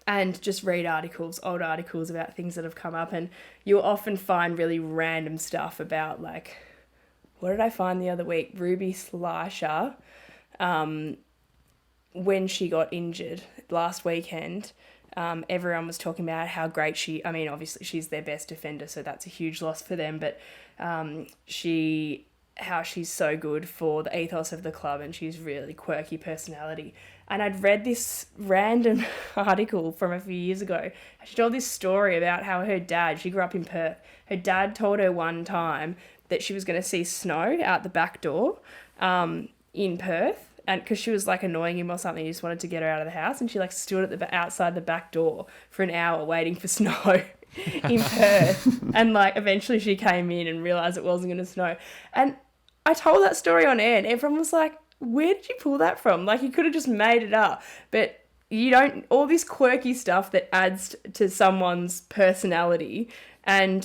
and just read old articles about things that have come up, and you'll often find really random stuff about, like, what did I find the other week? Ruby Slasher, when she got injured last weekend, everyone was talking about how great obviously she's their best defender, so that's a huge loss for them, but how she's so good for the ethos of the club, and she's really quirky personality. And I'd read this random article from a few years ago. She told this story about how she grew up in Perth. Her dad told her one time that she was going to see snow out the back door in Perth, and because she was like annoying him or something, he just wanted to get her out of the house, and she like stood at outside the back door for an hour waiting for snow in Perth. And like eventually she came in and realised it wasn't going to snow. And I told that story on air and everyone was like, where did you pull that from? Like, you could have just made it up. But you don't, all this quirky stuff that adds to someone's personality and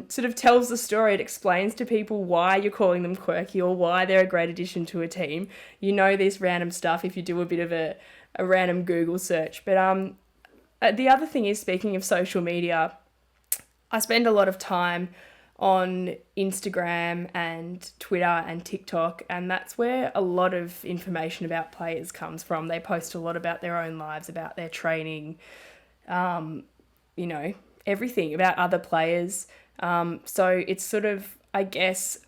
sort of tells the story. It explains to people why you're calling them quirky or why they're a great addition to a team. You know this random stuff if you do a bit of a random Google search. But the other thing is, speaking of social media, I spend a lot of time on Instagram and Twitter and TikTok, and that's where a lot of information about players comes from. They post a lot about their own lives, about their training, everything about other players. So it's sort of, I guess,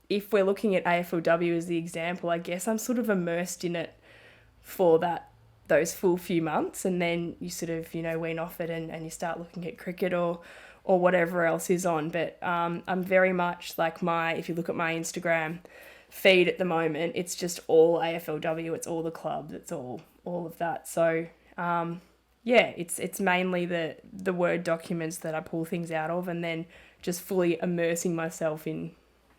if we're looking at AFLW as the example, I guess I'm sort of immersed in it for those full few months, and then you sort of, wean off it and you start looking at cricket or whatever else is on. But I'm very much like if you look at my Instagram feed at the moment, it's just all AFLW, it's all the clubs, it's all of that. So it's mainly the Word documents that I pull things out of, and then just fully immersing myself in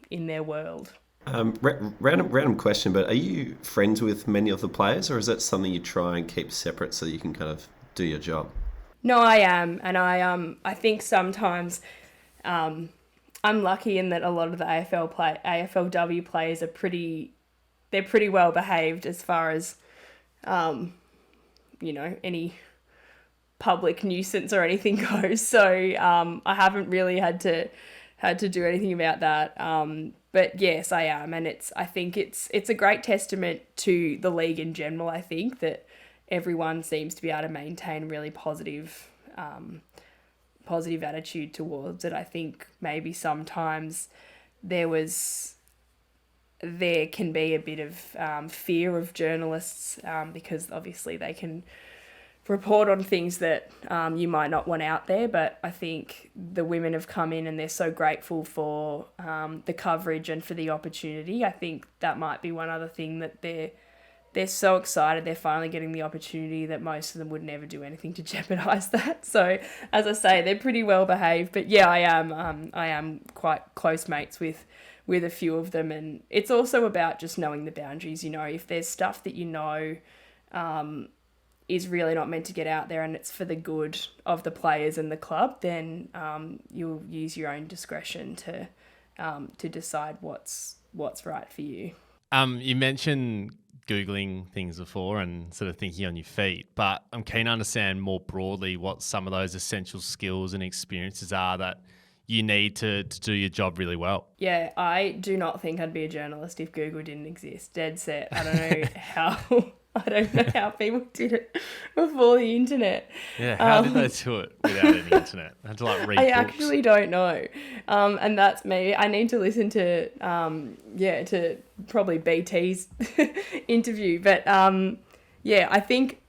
their world. Random question, but are you friends with many of the players, or is that something you try and keep separate so you can kind of do your job? No, I am, and I think sometimes I'm lucky in that a lot of the AFLW players are pretty well behaved as far as any public nuisance or anything goes. So I haven't really had to do anything about that. But yes, I am, and I think it's a great testament to the league in general. I think that everyone seems to be able to maintain really positive attitude towards it. I think maybe sometimes there can be a bit of fear of journalists because obviously they can report on things that you might not want out there. But I think the women have come in and they're so grateful for the coverage and for the opportunity. I think that might be one other thing, that they're so excited they're finally getting the opportunity that most of them would never do anything to jeopardise that. So, as I say, they're pretty well behaved. But yeah, I am quite close mates with a few of them, and it's also about just knowing the boundaries. If there's stuff that is really not meant to get out there and it's for the good of the players and the club, then you'll use your own discretion to decide what's right for you. You mentioned Googling things before and sort of thinking on your feet, but I'm keen to understand more broadly what some of those essential skills and experiences are that you need to do your job really well. Yeah, I do not think I'd be a journalist if Google didn't exist. Dead set. I don't know I don't know how people did it before the internet. Yeah, how did they do it without any internet? They had to like read I books. actually don't know. And that's me. I need to listen to, to probably BT's interview. But I think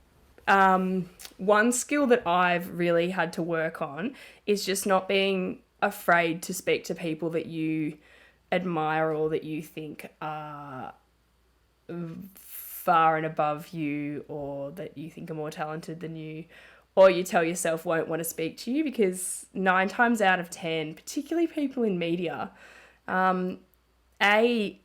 one skill that I've really had to work on is just not being afraid to speak to people that you admire or that you think are far and above you, or that you think are more talented than you, or you tell yourself won't want to speak to you, because 9 times out of 10, particularly people in media, A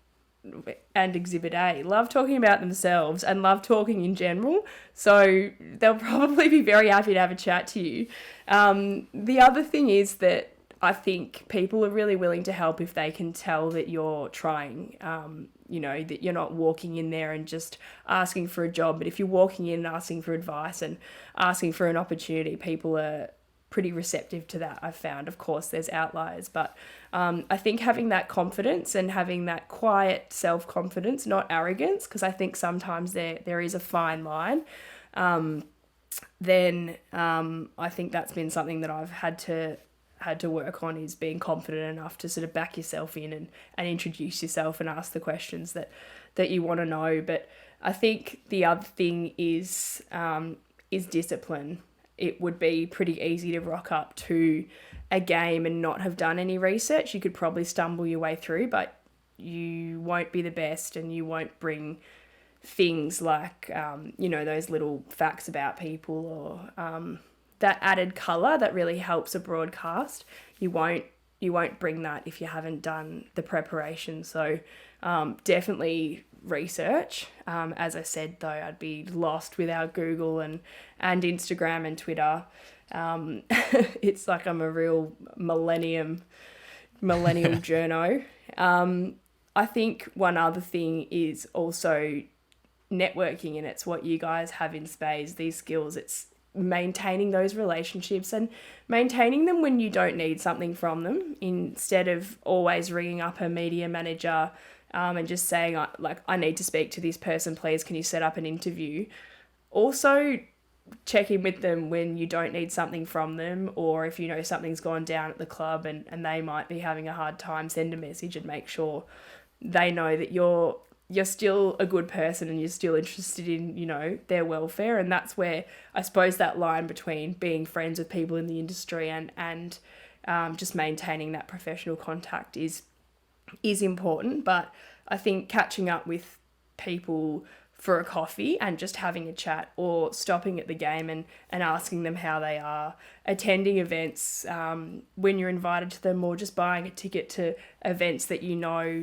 and Exhibit A love talking about themselves and love talking in general, so they'll probably be very happy to have a chat to you. The other thing is that I think people are really willing to help if they can tell that you're trying, that you're not walking in there and just asking for a job. But if you're walking in and asking for advice and asking for an opportunity, people are pretty receptive to that, I've found. Of course, there's outliers, but I think having that confidence and having that quiet self-confidence, not arrogance, because I think sometimes there is a fine line, then I think that's been something that I've had to work on, is being confident enough to sort of back yourself in and introduce yourself and ask the questions that you want to know. But I think the other thing is discipline. It would be pretty easy to rock up to a game and not have done any research. You could probably stumble your way through, but you won't be the best, and you won't bring things like, those little facts about people, or that added colour that really helps a broadcast. You won't bring that if you haven't done the preparation. So definitely research. As I said, though, I'd be lost without Google and Instagram and Twitter. It's like I'm a real millennial journo. I think one other thing is also networking, and it's what you guys have in spades, these skills. It's maintaining those relationships and maintaining them when you don't need something from them, instead of always ringing up a media manager and just saying, I need to speak to this person, please, can you set up an interview? Also check in with them when you don't need something from them, or if you know something's gone down at the club and they might be having a hard time, send a message and make sure they know that you're still a good person and you're still interested in, their welfare. And that's where I suppose that line between being friends with people in the industry and just maintaining that professional contact is important. But I think catching up with people for a coffee and just having a chat, or stopping at the game and asking them how they are, attending events when you're invited to them, or just buying a ticket to events that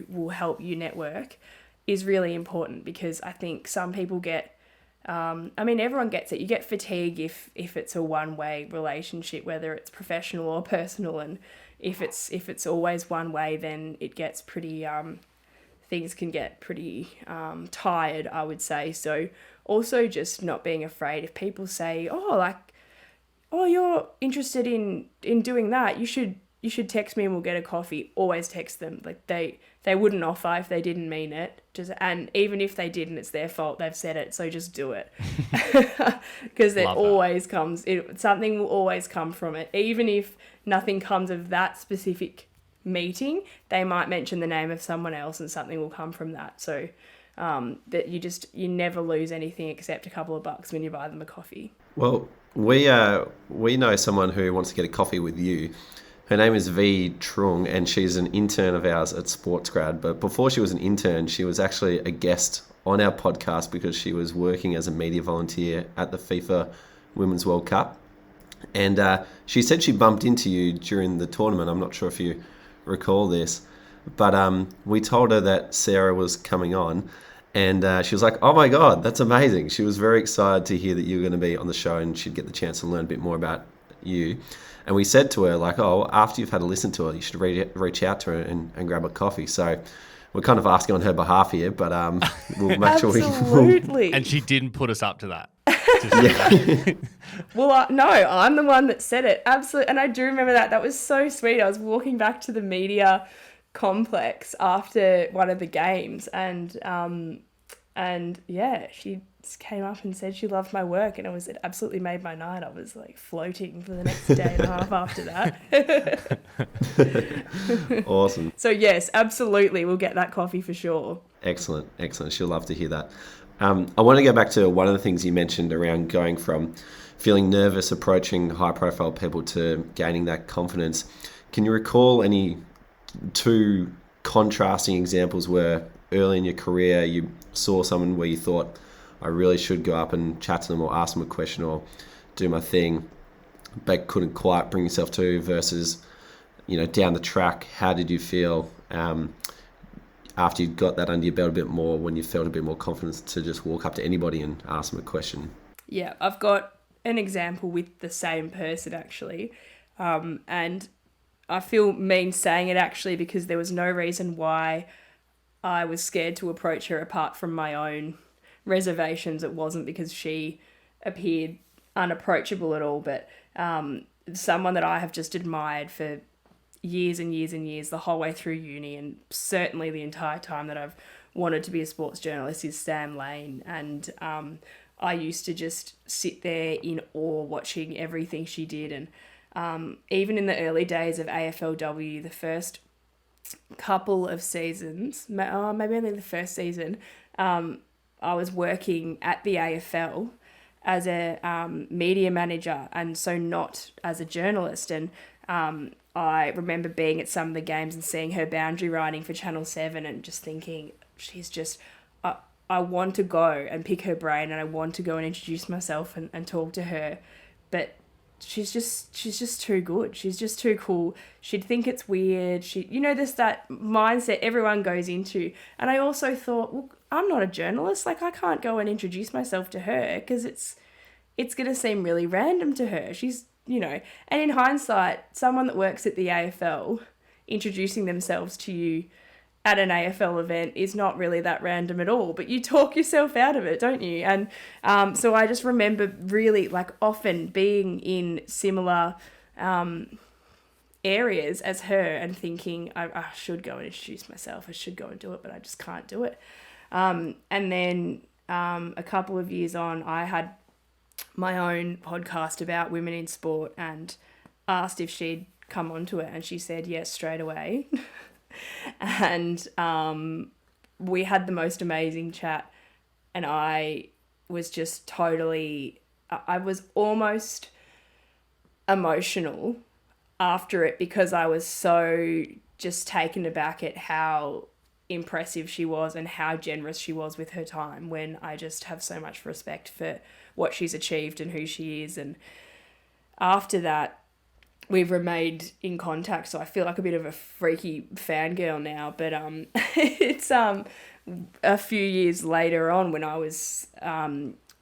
will help you network, is really important. Because I think some people get, everyone gets it. You get fatigue if it's a one-way relationship, whether it's professional or personal. And if it's always one way, then it gets pretty, things can get pretty tired, I would say. So also just not being afraid. If people say, you're interested in doing that, you should text me and we'll get a coffee. Always text them. Like they wouldn't offer if they didn't mean it. And even if they didn't, it's their fault. They've said it, so just do it. Because something will always come from it. Even if nothing comes of that specific meeting, they might mention the name of someone else and something will come from that. So that you never lose anything except a couple of bucks when you buy them a coffee. Well, we know someone who wants to get a coffee with you. Her name is V Trung, and she's an intern of ours at SportsGrad. But before she was an intern, she was actually a guest on our podcast because she was working as a media volunteer at the FIFA Women's World Cup. And she said she bumped into you during the tournament. I'm not sure if you recall this, but we told her that Sarah was coming on, and she was like, oh my God, that's amazing. She was very excited to hear that you were going to be on the show and she'd get the chance to learn a bit more about you. And we said to her, after you've had a listen to her, you should reach out to her and grab a coffee. So we're kind of asking on her behalf here, but we'll make sure we... Absolutely. And she didn't put us up to that. Well, no, I'm the one that said it. Absolutely. And I do remember that. That was so sweet. I was walking back to the media complex after one of the games, and And yeah, she just came up and said she loved my work, and it absolutely made my night. I was like floating for the next day and a half after that. Awesome. So yes, absolutely, we'll get that coffee for sure. Excellent. She'll love to hear that. I want to go back to one of the things you mentioned around going from feeling nervous approaching high-profile people to gaining that confidence. Can you recall any two contrasting examples where early in your career you saw someone where you thought, I really should go up and chat to them or ask them a question or do my thing, but couldn't quite bring yourself to, versus, down the track, how did you feel after you got that under your belt a bit more, when you felt a bit more confidence to just walk up to anybody and ask them a question? Yeah, I've got an example with the same person actually. And I feel mean saying it actually, because there was no reason why I was scared to approach her apart from my own reservations. It wasn't because she appeared unapproachable at all, but someone that I have just admired for years and years and years, the whole way through uni, and certainly the entire time that I've wanted to be a sports journalist, is Sam Lane. And I used to just sit there in awe watching everything she did. And even in the early days of AFLW, the first couple of seasons, maybe only the first season, I was working at the AFL as a media manager, and so not as a journalist. And I remember being at some of the games and seeing her boundary riding for Channel 7 and just thinking, she's just, I want to go and pick her brain, and I want to go and introduce myself and talk to her. But she's just too good. She's just too cool. She'd think it's weird. There's that mindset everyone goes into. And I also thought, well, I'm not a journalist. Like, I can't go and introduce myself to her because it's going to seem really random to her. She's, and in hindsight, someone that works at the AFL introducing themselves to you at an AFL event is not really that random at all, but you talk yourself out of it, don't you? And so I just remember really, like, often being in similar areas as her and thinking, I should go and introduce myself, I should go and do it, but I just can't do it. And then a couple of years on, I had my own podcast about women in sport and asked if she'd come onto it, and she said yes straight away. And we had the most amazing chat, and I was just I was almost emotional after it, because I was so just taken aback at how impressive she was and how generous she was with her time, when I just have so much respect for what she's achieved and who she is. And after that, we've remained in contact, so I feel like a bit of a freaky fangirl now. But it's a few years later on, when I was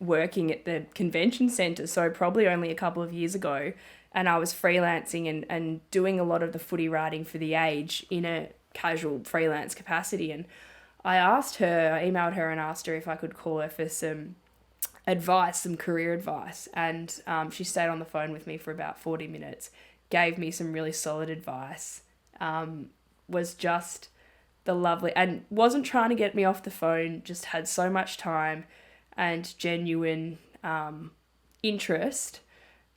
working at the convention centre, so probably only a couple of years ago, and I was freelancing and doing a lot of the footy writing for The Age in a casual freelance capacity. And I emailed her and asked her if I could call her for some advice, some career advice. And she stayed on the phone with me for about 40 minutes, gave me some really solid advice, was just the lovely, and wasn't trying to get me off the phone, just had so much time and genuine interest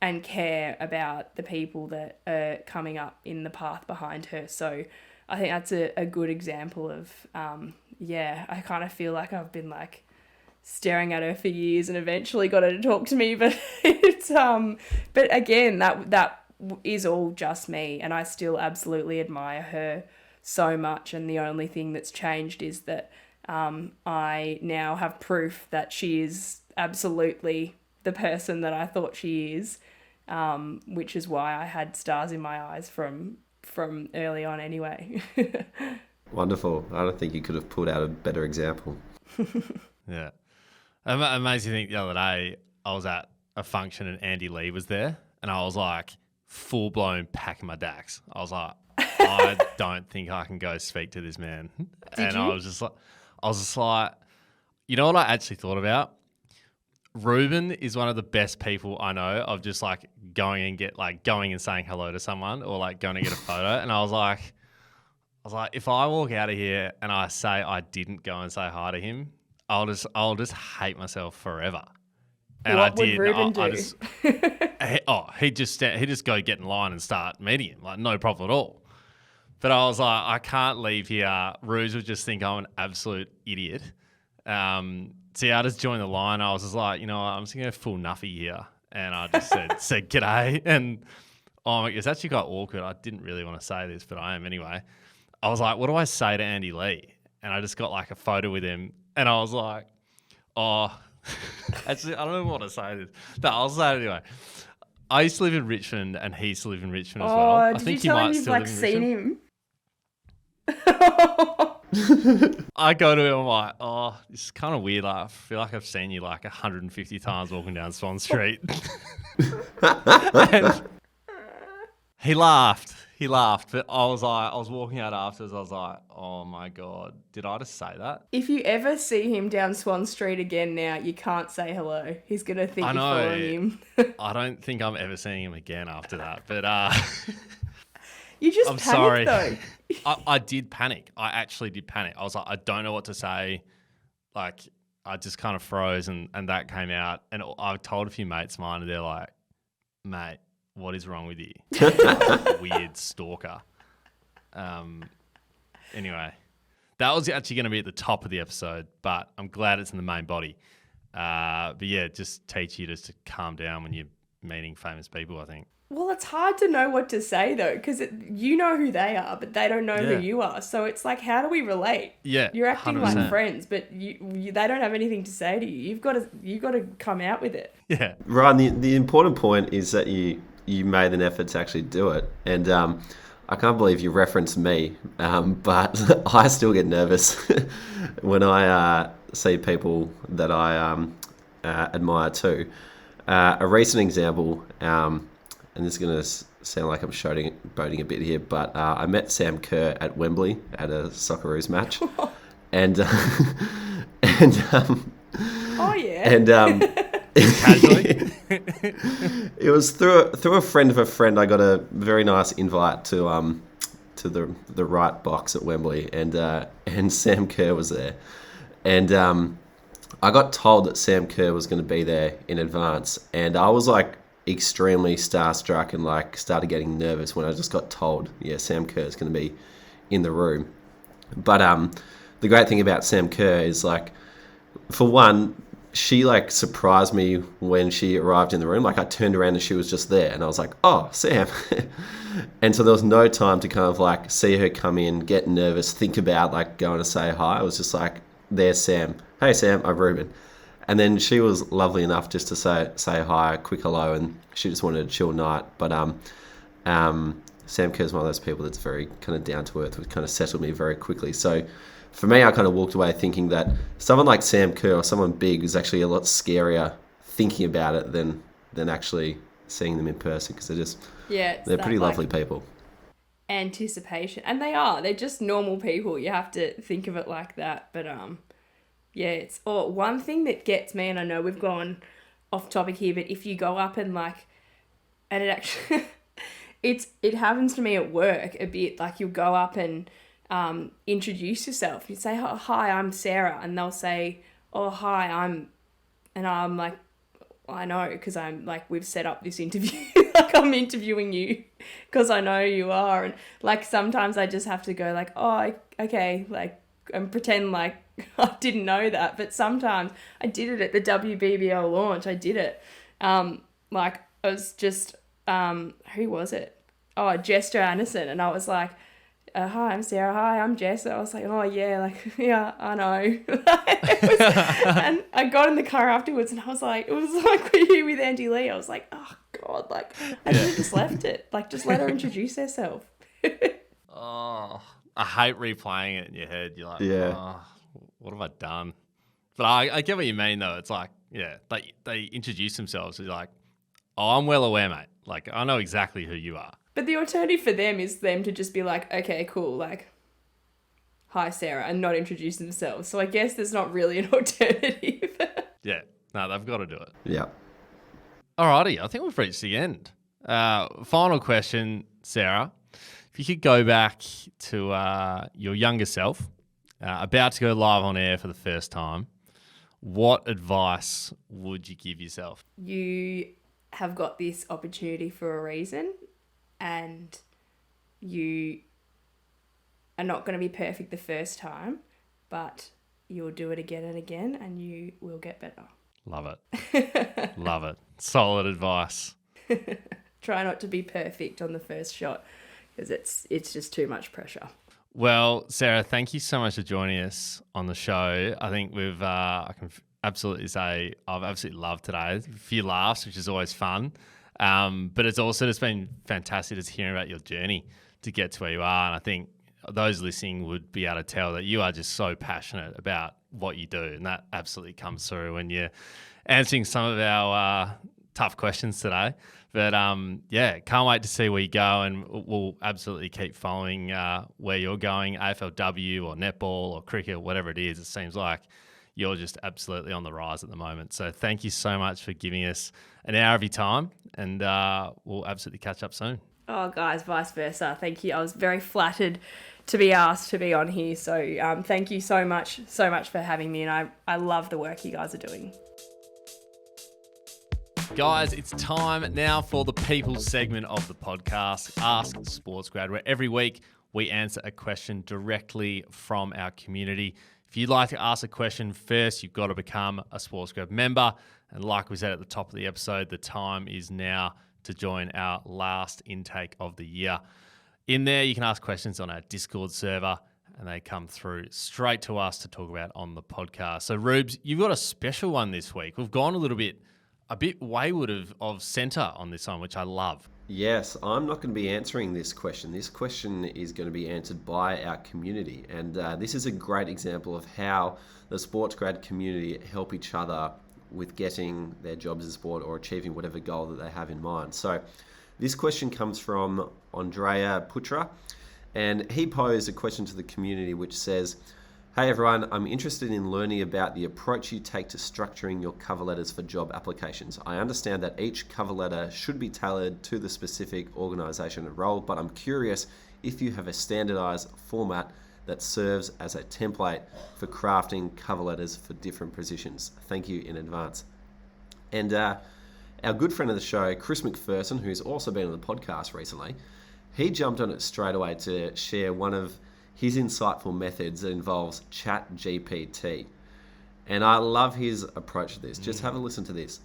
and care about the people that are coming up in the path behind her. So I think that's a good example of, I kind of feel like I've been like staring at her for years and eventually got her to talk to me. But it's, but again, that is all just me, and I still absolutely admire her so much. And the only thing that's changed is that I now have proof that she is absolutely the person that I thought she is, which is why I had stars in my eyes from early on anyway. Wonderful. I don't think you could have pulled out a better example. Yeah. Amazing thing, the other day, I was at a function and Andy Lee was there, and I was like full-blown packing my dacks. I was like, I don't think I can go speak to this man. Did you? I was just like, you know what I actually thought about? Ruben is one of the best people I know of just like going and saying hello to someone, or like going to get a photo. And I was like, if I walk out of here and I say I didn't go and say hi to him, I'll just hate myself forever. And What I would did. Ruben do? He'd just go get in line and start meeting him, like no problem at all. But I was like, I can't leave here. Ruse would just think I'm an absolute idiot. So yeah, I just joined the line. I was just like, I'm just gonna go full nuffy here, and I just said g'day, and it's actually quite awkward. I didn't really want to say this, but I am anyway. I was like, what do I say to Andy Lee? And I just got like a photo with him, and I was like, actually, I don't know what to say this. No, I'll say it anyway. I used to live in Richmond, and he used to live in Richmond as well. I think he might still live in Richmond. Seen him? I go to him, I'm like, this is kind of weird. Like, I feel like I've seen you like 150 times walking down Swan Street. And he laughed, but I was walking out afterwards. I was like, oh my God, did I just say that? If you ever see him down Swan Street again now, you can't say hello. He's going to think you're following him. I don't think I'm ever seeing him again after that, but you just I'm panicked sorry. though. I did panic. I actually did panic. I was like, I don't know what to say. Like, I just kind of froze, and that came out. And I told a few mates of mine, and they're like, mate, what is wrong with you? Like, weird stalker. Anyway, that was actually going to be at the top of the episode, but I'm glad it's in the main body. But yeah, just teach you just to calm down when you're meeting famous people, I think. Well, it's hard to know what to say though, because you know who they are, but they don't know who you are. So it's like, how do we relate? Yeah, you're acting 100%. like friends, but they don't have anything to say to you. You've got to come out with it. Yeah, Ryan. The important point is that you made an effort to actually do it, and I can't believe you referenced me, but I still get nervous when I see people that I admire too. A recent example. And this is going to sound like I'm boating a bit here, but I met Sam Kerr at Wembley at a Socceroos match, and oh yeah, and casually, it was through a friend of a friend. I got a very nice invite to the right box at Wembley, and Sam Kerr was there, and I got told that Sam Kerr was going to be there in advance, and I was like extremely starstruck and like started getting nervous when I just got told, Sam Kerr is going to be in the room. But the great thing about Sam Kerr is, like, for one, she like surprised me when she arrived in the room. Like, I turned around and she was just there, and I was like, oh, Sam. And so there was no time to kind of like see her come in, get nervous, think about like going to say hi. I was just like, there's Sam. Hey Sam, I'm Ruben. And then she was lovely enough just to say hi, a quick hello, and she just wanted a chill night. But Sam Kerr's one of those people that's very kind of down to earth, which kind of settled me very quickly. So for me, I kind of walked away thinking that someone like Sam Kerr or someone big is actually a lot scarier thinking about it than actually seeing them in person, because they're pretty lovely people. Anticipation, and they're just normal people. You have to think of it like that, but yeah, it's one thing that gets me, and I know we've gone off topic here, but if you go up and like, and it actually, it happens to me at work a bit. Like, you'll go up and introduce yourself. You say, oh, hi, I'm Sarah, and they'll say, oh, hi, and I'm like, I know, because I'm like, we've set up this interview. Like, I'm interviewing you because I know you are, and like sometimes I just have to go like, oh, okay, like, and pretend like I didn't know that. But sometimes I did it at the WBBL launch. I did it. Like, I was just, who was it? Oh, Jester Anderson. And I was like, hi, I'm Sarah. Hi, I'm Jess. And I was like, oh yeah, like, yeah, I know. And I got in the car afterwards and I was like, it was like, were you with Andy Lee? I was like, oh God, like, I should have just left it. Like, just let her introduce herself. Oh, I hate replaying it in your head. You're like, yeah. What have I done? But I get what you mean, though. It's like, yeah, they introduce themselves. It's like, oh, I'm well aware, mate. Like, I know exactly who you are. But the alternative for them is them to just be like, okay, cool, like, hi, Sarah, and not introduce themselves. So I guess there's not really an alternative. Yeah, no, they've got to do it. Yeah. Alrighty, I think we've reached the end. Final question, Sarah. If you could go back to your younger self, about to go live on air for the first time, what advice would you give yourself? You have got this opportunity for a reason, and you are not going to be perfect the first time, but you'll do it again and again, and you will get better. Love it. Love it. Solid advice. Try not to be perfect on the first shot, because it's just too much pressure. Well, Sarah, thank you so much for joining us on the show. I think I can absolutely say I've absolutely loved today. A few laughs, which is always fun. But it's also just been fantastic just hearing about your journey to get to where you are. And I think those listening would be able to tell that you are just so passionate about what you do. And that absolutely comes through when you're answering some of our tough questions today. But can't wait to see where you go, and we'll absolutely keep following where you're going, AFLW or netball or cricket, or whatever it is. It seems like you're just absolutely on the rise at the moment. So thank you so much for giving us an hour of your time, and we'll absolutely catch up soon. Oh, guys, vice versa. Thank you. I was very flattered to be asked to be on here. So thank you so much for having me, and I love the work you guys are doing. Guys, it's time now for the people segment of the podcast, Ask SportsGrad, where every week we answer a question directly from our community. If you'd like to ask a question first, you've got to become a SportsGrad member. And like we said at the top of the episode, the time is now to join our last intake of the year. In there, you can ask questions on our Discord server, and they come through straight to us to talk about on the podcast. So, Rubes, you've got a special one this week. We've gone a bit wayward of centre on this one, which I love. Yes, I'm not going to be answering this question. This question is going to be answered by our community. And this is a great example of how the SportsGrad community help each other with getting their jobs in sport or achieving whatever goal that they have in mind. So this question comes from Andrea Putra, and he posed a question to the community which says, "Hey everyone, I'm interested in learning about the approach you take to structuring your cover letters for job applications. I understand that each cover letter should be tailored to the specific organisation and role, but I'm curious if you have a standardised format that serves as a template for crafting cover letters for different positions. Thank you in advance." And our good friend of the show, Chris McPherson, who's also been on the podcast recently, he jumped on it straight away to share one of his insightful methods that involves ChatGPT. And I love his approach to this. Just have a listen to this.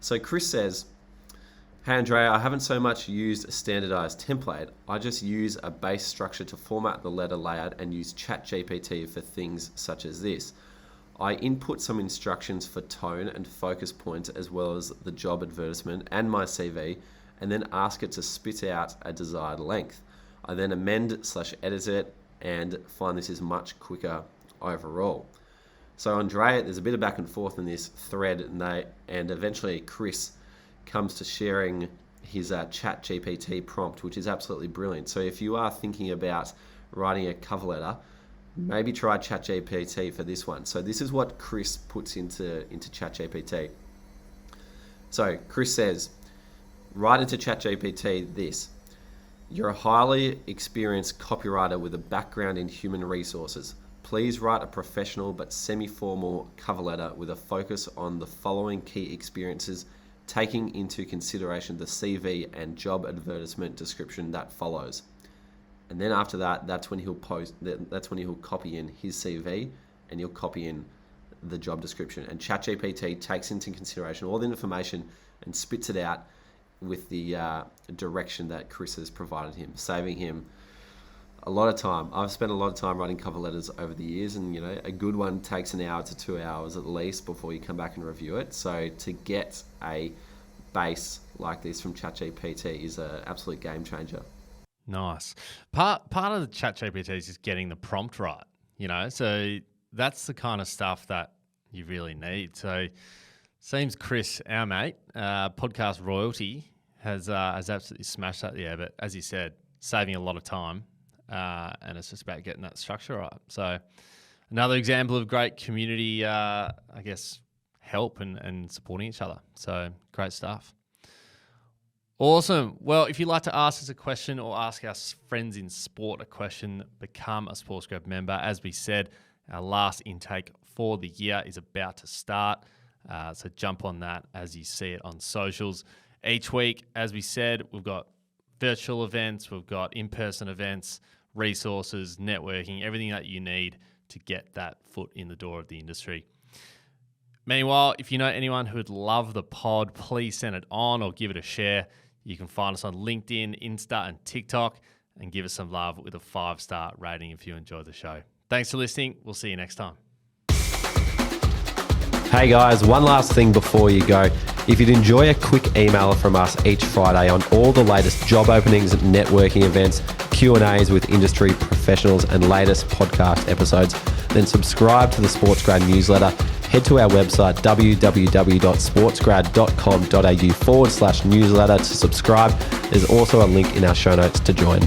So Chris says, "Hey Andrea, I haven't so much used a standardized template. I just use a base structure to format the letter layout and use ChatGPT for things such as this. I input some instructions for tone and focus points as well as the job advertisement and my CV, and then ask it to spit out a desired length. I then amend/edit it and find this is much quicker overall." So Andrea, there's a bit of back and forth in this thread, and eventually Chris comes to sharing his ChatGPT prompt, which is absolutely brilliant. So if you are thinking about writing a cover letter, maybe try ChatGPT for this one. So this is what Chris puts into ChatGPT. So Chris says, write into ChatGPT this: "You're a highly experienced copywriter with a background in human resources. Please write a professional but semi-formal cover letter with a focus on the following key experiences, taking into consideration the CV and job advertisement description that follows." And then after that, that's when he'll copy in his CV and he'll copy in the job description. And ChatGPT takes into consideration all the information and spits it out with the direction that Chris has provided him, saving him a lot of time. I've spent a lot of time writing cover letters over the years, and a good one takes an hour to 2 hours at least before you come back and review it. So to get a base like this from ChatGPT is an absolute game changer. Nice. Part of the ChatGPT is just getting the prompt right, so that's the kind of stuff that you really need. So seems Chris, our mate, podcast royalty, has absolutely smashed that there. But as you said, saving a lot of time, and it's just about getting that structure right. So another example of great community, help and supporting each other. So great stuff. Awesome. Well, if you'd like to ask us a question or ask our friends in sport a question, become a SportsGrad member. As we said, Our last intake for the year is about to start. So jump on that as you see it on socials. Each week, as we said, we've got virtual events, we've got in-person events, resources, networking, everything that you need to get that foot in the door of the industry. Meanwhile, if you know anyone who would love the pod, please send it on or give it a share. You can find us on LinkedIn, Insta, and TikTok, and give us some love with a 5-star rating if you enjoy the show. Thanks for listening. We'll see you next time. Hey guys, one last thing before you go. If you'd enjoy a quick email from us each Friday on all the latest job openings, networking events, Q&As with industry professionals, and latest podcast episodes, then subscribe to the SportsGrad newsletter. Head to our website, www.sportsgrad.com.au/newsletter to subscribe. There's also a link in our show notes to join.